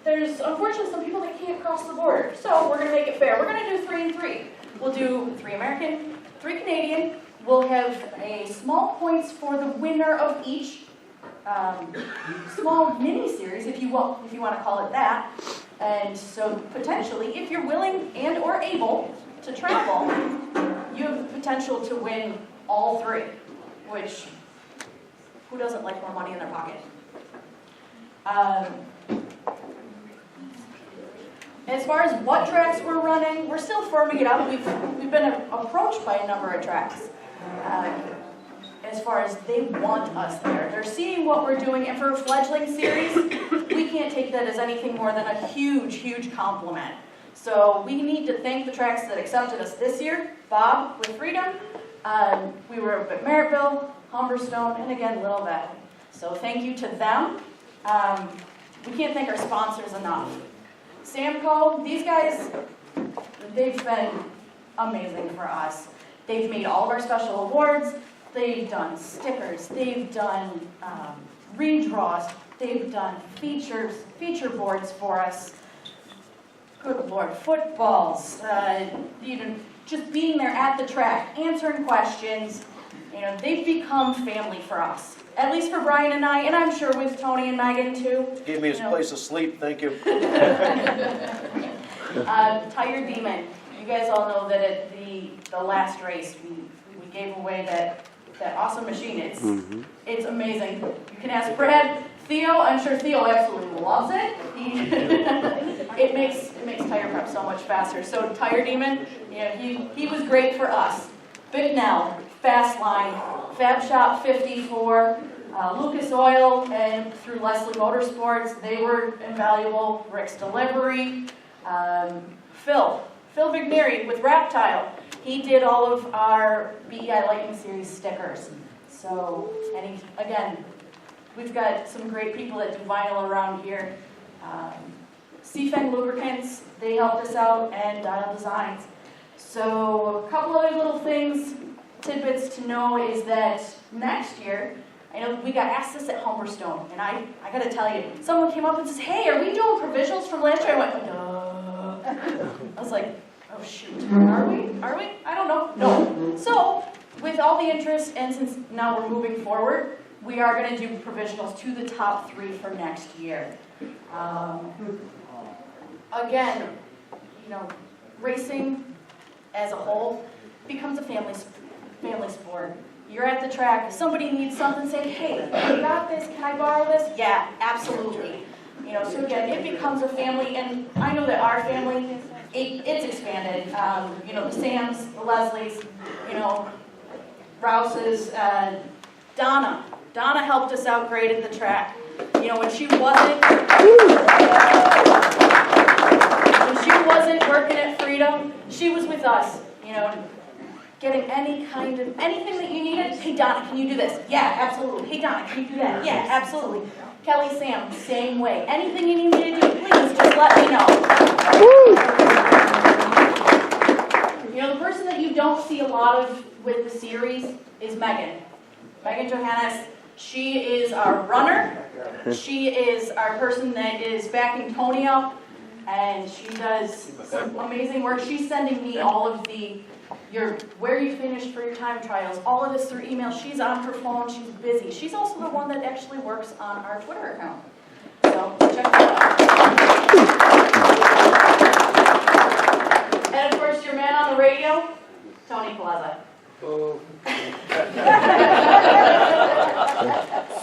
there's unfortunately some people that can't cross the border. So we're going to make it fair. We're going to do 3 and 3. We'll do 3 American, 3 Canadian. We'll have a small points for the winner of each small mini-series, if you want to call it that. And so potentially, if you're willing and or able to travel, you have the potential to win all 3, which, who doesn't like more money in their pocket? As far as what tracks we're running, we're still firming it up. We've been approached by a number of tracks. As far as they want us there. They're seeing what we're doing, and for a fledgling series, we can't take that as anything more than a huge, huge compliment. So we need to thank the tracks that accepted us this year. Bob with Freedom, we were up at Merrittville, Humberstone, and again, Little Valley. So thank you to them. We can't thank our sponsors enough. Samco, these guys, they've been amazing for us. They've made all of our special awards. They've done stickers. They've done redraws. They've done feature boards for us. Good Lord, footballs. Just being there at the track, answering questions. They've become family for us. At least for Brian and I, and I'm sure with Tony and Megan too. Gave me his place to sleep, thank you. Tire Demon. You guys all know that at the last race, we gave away that awesome machine. It's amazing. You can ask Brad, Theo. I'm sure Theo absolutely loves it. It makes tire prep so much faster. So Tire Demon, he was great for us. Bicknell, Fastline, Fab Shop 54, Lucas Oil, and through Leslie Motorsports, they were invaluable. Rick's Delivery, Phil Vigneri with Raptile. He did all of our BEI Lightning Series stickers. So, and again, we've got some great people that do vinyl around here. Seafeng Lubricants, they helped us out, and Dial Designs. So, a couple other little things, tidbits to know is that next year, I know we got asked this at Humberstone, and I got to tell you, someone came up and says, "Hey, are we doing provisionals from last year?" I went, "Duh." I was like, oh shoot, are we? I don't know. No. So, with all the interest, and since now we're moving forward, we are going to do provisionals to the top 3 for next year. Again, racing as a whole becomes a family sport. You're at the track, if somebody needs something, say, "Hey, you got this, can I borrow this?" Yeah, absolutely. So again, it becomes a family, and I know that our family, it's expanded. The Sams, the Leslies, Rouse's, Donna. Donna helped us out great at the track. When she wasn't working at Freedom, she was with us, getting anything that you needed. "Hey, Donna, can you do this?" "Yeah, absolutely." "Hey, Donna, can you do that?" "Yeah, absolutely." Kelly, Sam, same way. Anything you need me to do, please just let me know. The person that you don't see a lot of with the series is Megan. Megan Johannes. She is our runner. She is our person that is backing Tony up, and she does some amazing work. She's sending me all of where you finished for your time trials, all of this through email. She's on her phone, she's busy. She's also the one that actually works on our Twitter account. So check that out. And of course, your man on the radio, Tony Plaza. Oh.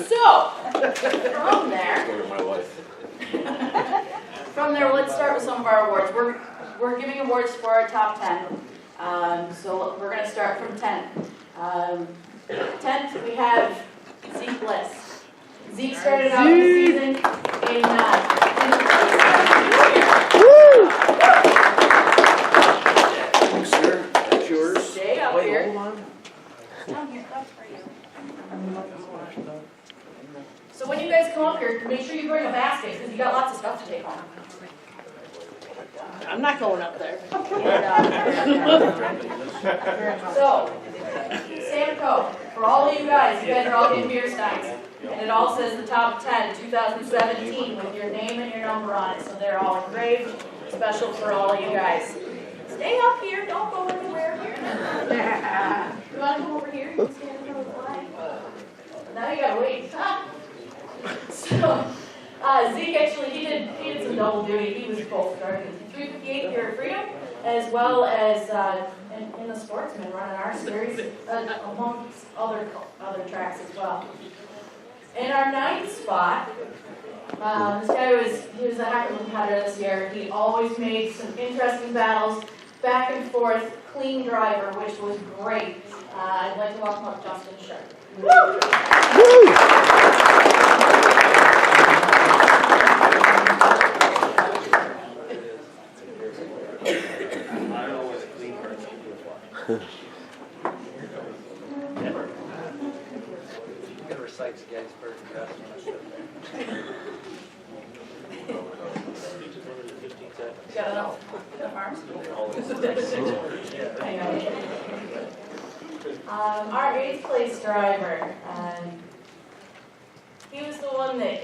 So, from there, let's start with some of our awards. We're giving awards for our top 10. So we're going to start from 10. 10th, we have Zeke Bliss. Zeke started out the season in Thanks, sir. That's yours. Stay up Wait, here. hold on. Down here, that's for you. So when you guys come up here, make sure you bring a basket because you got lots of stuff to take home. I'm not going up there. So, Samco, for all of you guys are all getting beer steins. And it all says the top 10, 2017, with your name and your number on it. So they're all engraved, special for all of you guys. Stay up here, don't go anywhere. You want to come over here? You can stand in front of the flag. Now you gotta wait. So, Zeke actually, he did some double duty. He was both driving 358 here at Freedom, as well as in the Sportsman running our series, amongst other tracks as well. In our 9th spot, this guy he was a heck of a competitor this year. He always made some interesting battles, back and forth, clean driver, which was great. I'd like to welcome up Justin Sharp. Woo! Got enough arms? Our 8th place driver, he was the one that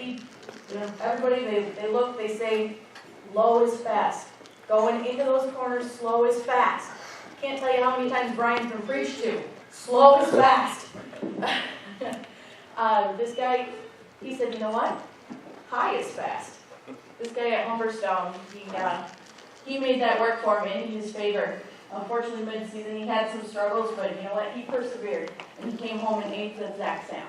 everybody, they look, they say, low is fast. Going into those corners, slow is fast. Can't tell you how many times Brian's been preached to. Slow is fast. This guy, he said, you know what? High is fast. This guy at Humberstone, he made that work for him in his favor. Unfortunately, mid-season he had some struggles, but you know what? He persevered, and he came home and ate the Zach Sam.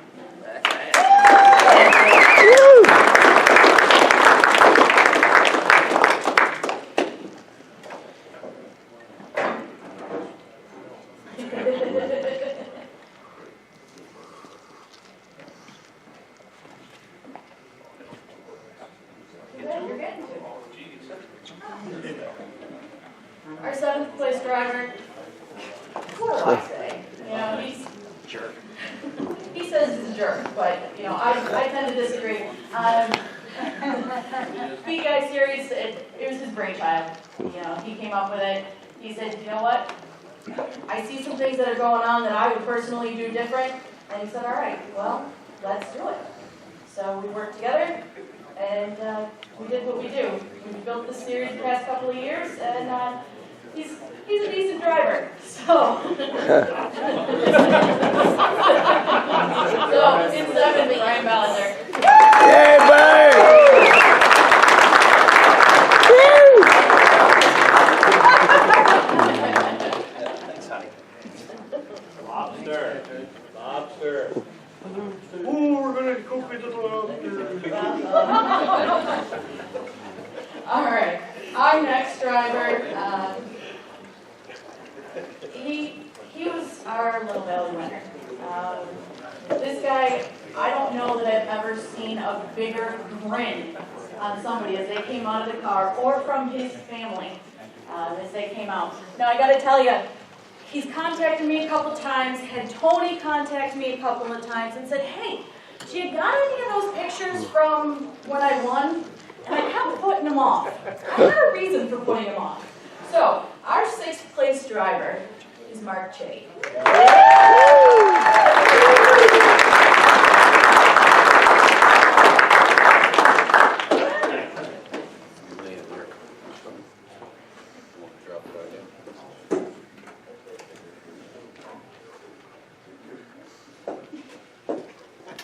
Our 7th place driver, what do I say? You know, he's a jerk. He says he's a jerk, but you know, I tend to disagree. Speed Guy series, it was his brainchild. You know, he came up with it. He said, you know what? I see some things that are going on that I would personally do different. And he said, all right, well, let's do it. So we worked together, and we did what we do. We built this series the past couple of years, and he's a decent driver. So, it's 7 with Ryan Ballinger. Yay, bang! Thanks, honey. Lobster. Ooh, we're gonna go get the lobster. All right, our next driver, he was our Little Valley winner. This guy, I don't know that I've ever seen a bigger grin on somebody as they came out of the car, or from his family as they came out. Now I gotta tell you, he's contacted me a couple times, had Tony contact me a couple of times and said, hey, do you got any of those pictures from when I won? And I kept putting them off. I had a reason for putting them off. So, our 6th place driver is Mark Chitty.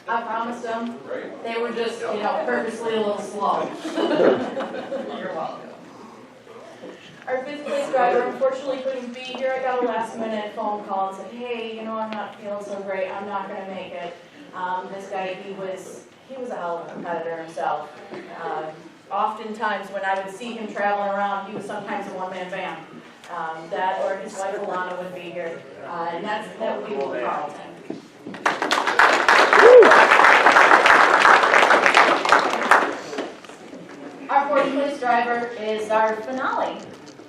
I promised them they were just, you know, purposely a little slow. You're welcome. Our 5th place driver unfortunately couldn't be here. I got a last minute phone call and said, hey, you know, I'm not feeling so great. I'm not going to make it. This guy, he was a hell of a competitor himself. Oftentimes when I would see him traveling around, he was sometimes a one-man band. That or his wife Alana would be here. And that would be Will Carlton. Our 4th place driver is our finale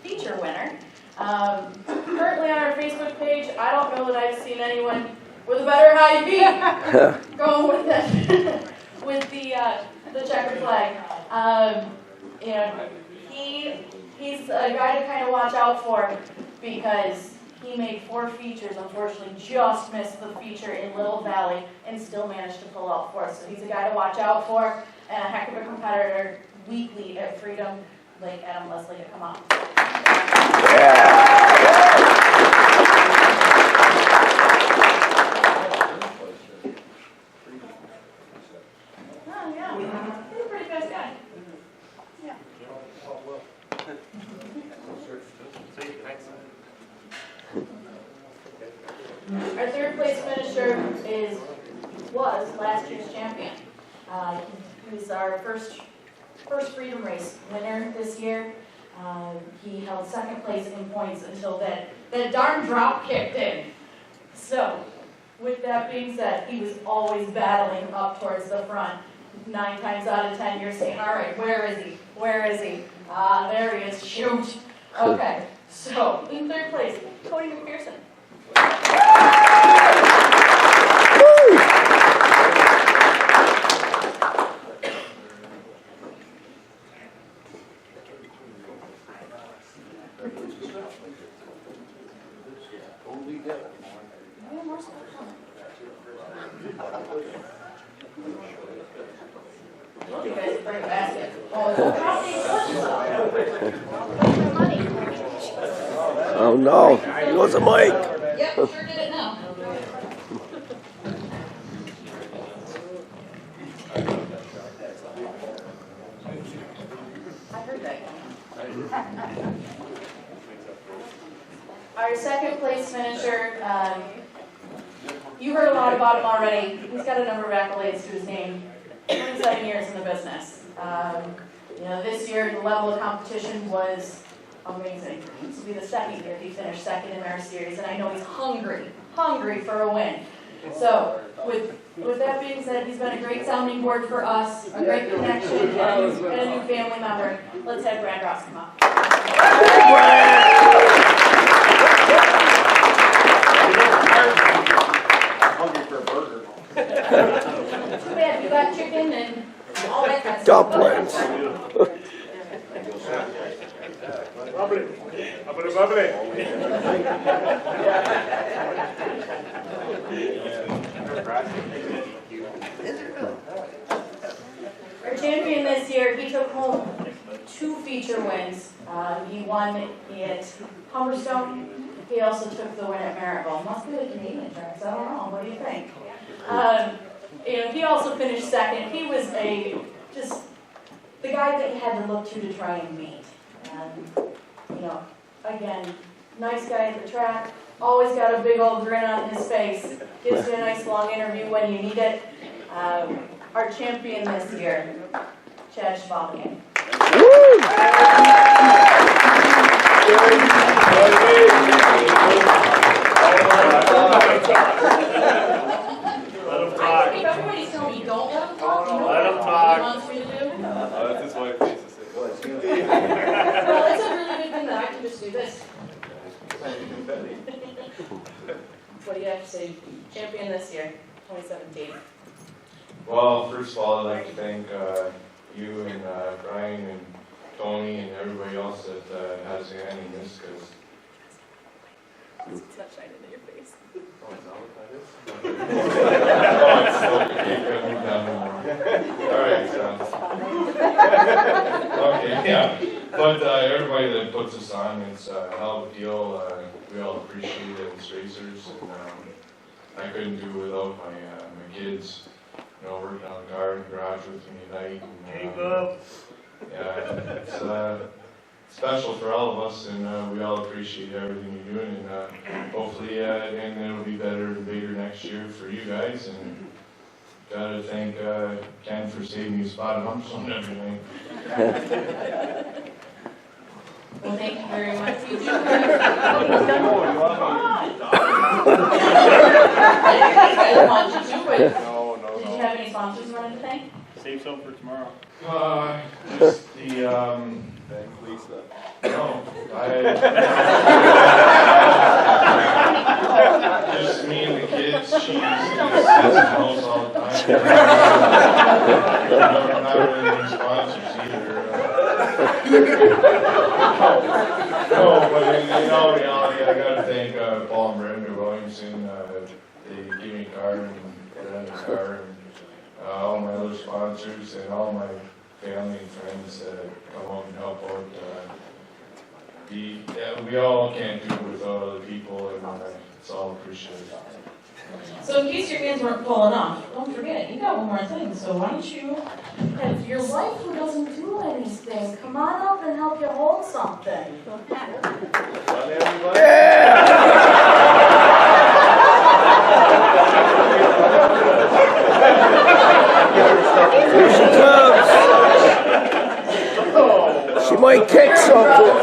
feature winner. Currently on our Facebook page, I don't know that I've seen anyone with a better high beat going with it, with the checkered flag. You know, he's a guy to kind of watch out for because He made 4 features, unfortunately just missed the feature in Little Valley, and still managed to pull out 4. So he's a guy to watch out for, and a heck of a competitor weekly at Freedom. Like Adam Leslie to come on. Oh, yeah. He's a pretty fast guy. Yeah. Our 3rd place finisher was last year's champion. He was our first Freedom Race winner this year. He held 2nd place in points until that darn drop kicked in. So, with that being said, he was always battling up towards the front. 9 times out of 10, you're saying, all right, where is he? Where is he? Ah, there he is. Shoot. Okay. So, in 3rd place, Cody McPherson. You guys bring a basket. Oh no, he wants a mic. Yep, sure did it now. I heard that. Our 2nd place finisher, you heard a lot about him already. He's got a number of accolades to his name. 27 years in the business. This year the level of competition was amazing. This will be the 2nd year he finished 2nd in our series, and I know he's hungry for a win. So, with that being said, he's been a great sounding board for us, a great connection, and a new family member. Let's have Brad Ross come up. Hungry for a burger. Too bad you got chicken and all that kind of Dumplings. Bubbly. Bubbly. Our champion this year, he took home 2 feature wins. He won at Humberstone. He also took the win at Maryville. Must be the Canadian tracks. I don't know. What do you think? He also finished 2nd. He was just the guy that you had to look to try and beat. Again, nice guy at the track. Always got a big old grin on his face. Gives you a nice long interview when you need it. Our champion this year, Chad Schwabing. Let him talk. Everybody's telling me you don't let him talk. You know Let him what talk. he wants me to do? That's his wife needs to say. Well, it's a really good thing that I can just do this. What do you have to say? Champion this year, 2017. Well, first of all, I'd like to thank you and Brian and Tony and everybody else that has a hand in this, because... Sunshine into your face. Oh, is that what that is? Oh, it's still, you can't move down anymore. All right, okay, yeah. But everybody that puts us on, it's a hell of a deal. We all appreciate it as racers, and I couldn't do it without my kids. Working on the car in the garage with me at night. Yeah, it's special for all of us, and we all appreciate everything you're doing, and hopefully and it'll be better and bigger next year for you guys, and gotta thank Ken for saving me a spot at Humberstone and everything. Well, thank you very much. You do. Did you have any sponsors you wanted to thank? Save some for tomorrow. Just the Thank Lisa. no, just me and the kids. She's in the house all the time. Not really any sponsors either. No, but in all reality, I gotta thank Paul and Brenda Williamson. They gave me a car and put in the car, and all my other sponsors and all my family and friends that come out and help out. We all can't do it without other people, and it's all appreciated. So in case your hands weren't full enough, don't forget, you got one more thing, so why don't you have your wife who doesn't do anything, come on up and help you hold something. Here she comes. She might kick something.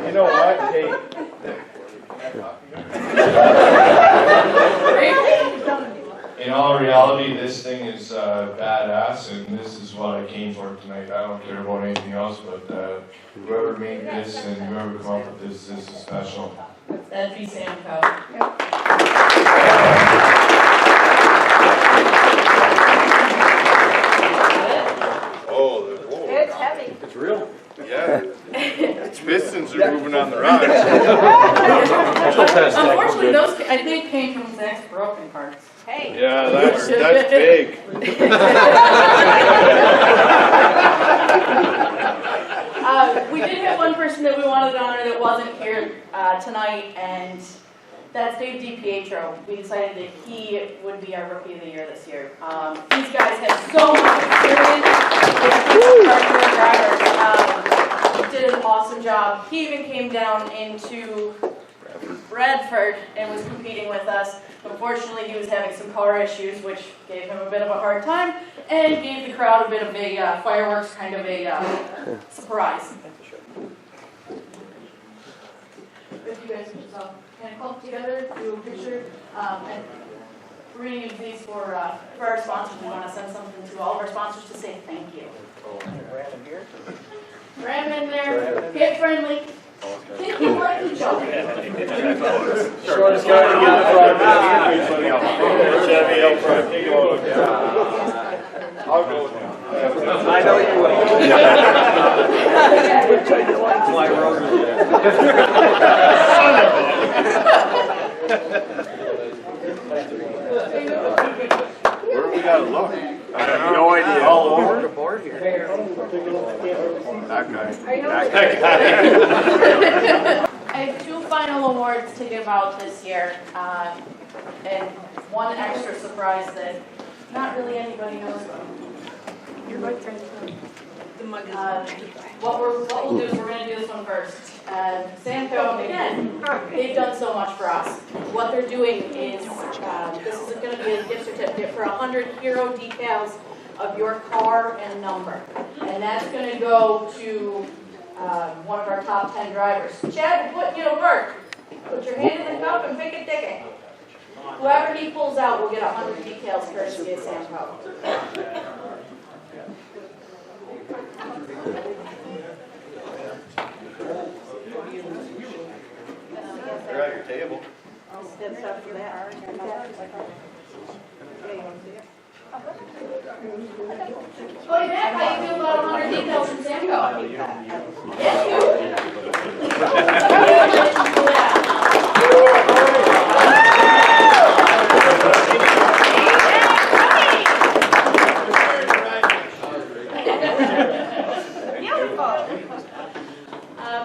You know what? Hey. In all reality, this thing is badass, and this is what I came for tonight. I don't care about anything else, but whoever made this and whoever come up with this is special. That'd be Samco. It's heavy. It's real. Yeah. Its pistons are moving on the rocks. Unfortunately, those I think came from Zach's broken parts. Hey. Yeah, that's big. We did have one person that we wanted to honor that wasn't here tonight, and that's Dave DiPietro. We decided that he would be our Rookie of the Year this year. These guys have so much experience with drivers. Did an awesome job. He even came down into Bradford and was competing with us. Unfortunately, he was having some car issues, which gave him a bit of a hard time, and gave the crowd a bit of a fireworks kind of a surprise. If you guys can kind of clump together, do a picture, and we're going to use these for our sponsors. We want to send something to all of our sponsors to say thank you. Ram in there, get friendly. Think you like each other. Shortest guy to get in front. Chevy up front. You go. I'll go with him. I know you will. My road. Where we gotta look? I have no idea. All over the board here. That guy. That guy. I have two final awards to give out this year, and one extra surprise that not really anybody knows about. Your mug friend. The mug is what we'll do is we're going to do this one first. Samco, again, they've done so much for us. What they're doing is, this is going to be a gift certificate for 100 hero decals of your car and number. And that's going to go to one of our top 10 drivers. Chad, put you to work. Put your hand in the cup and pick a ticket. Whoever he pulls out will get 100 decals courtesy of Samco. They're at your table. That's up for that. Hey Matt, how you feel about 100 decals from Samco? Yes,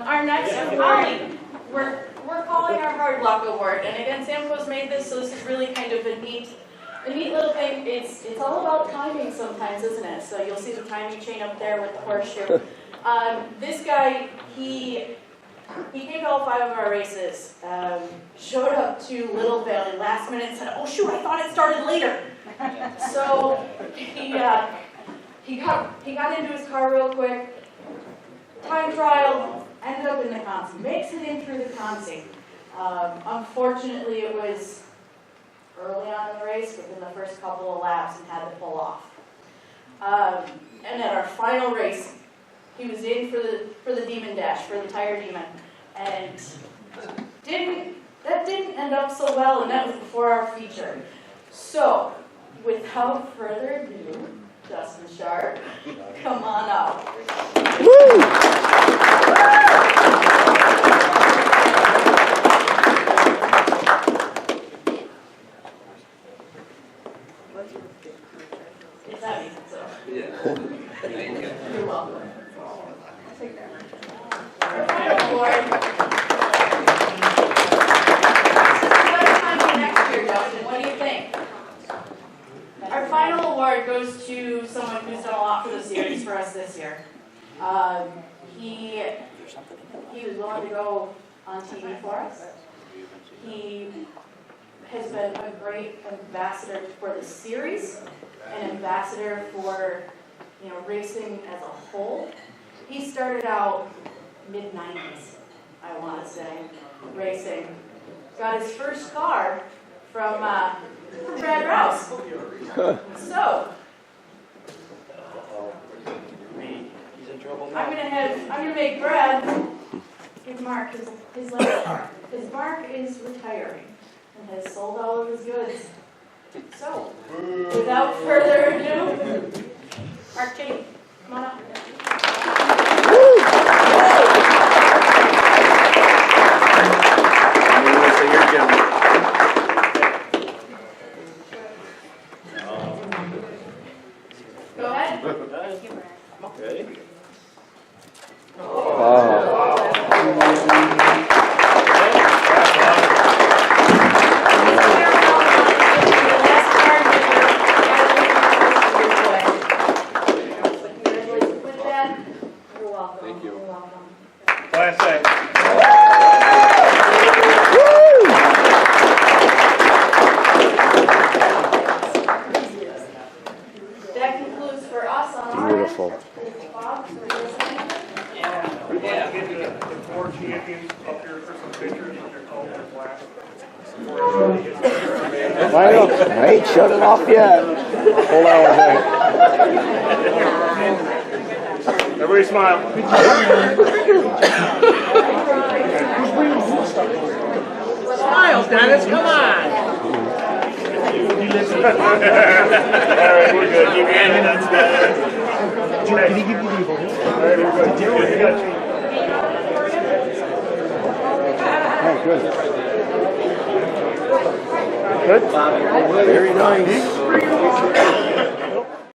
our next award, we're calling our Hard Luck Award, and again, Samco's made this, so this is really kind of a neat little thing. It's all about timing sometimes, isn't it? So you'll see the timing chain up there with the horseshoe. This guy, he came to all 5 of our races, showed up to Little Valley last minute and said, "Oh shoot, I thought it started later." So he got into his car real quick, time trial, ended up in the Consi, makes it in through the Consi. Unfortunately, it was early on in the race, within the first couple of laps, and had to pull off. And at our final race, he was in for the Demon Dash, for the Tire Demon, and that didn't end up so well, and that was before our feature. So, without further ado, Justin Sharp, come on up. It's that easy, so. You're welcome. Our final award. Next year, Justin, what do you think? Our final award goes to someone who's done a lot for the series for us this year. He was willing to go on TV for us. He has been a great ambassador for the series, an ambassador for racing as a whole. He started out mid-90s, I want to say, racing. Got his first car from Brad Rouse. So I'm gonna make Brad give Mark his last car, because Mark is retiring and has sold all of his goods. So without further ado, Mark Cheney, come on up. Go ahead. Ready? You're welcome. Thank you. You're welcome. Class A. That concludes for us on our end. Beautiful. Bob, for listening. We'd like to get the four champions up here for some pictures with their colors black. I ain't shut it off yet. Hold on a second. Everybody smile. Smiles, Dennis, come on. All right, we're good. Keep your hand in that spot. All right, we're good. You got you. Good. Very nice.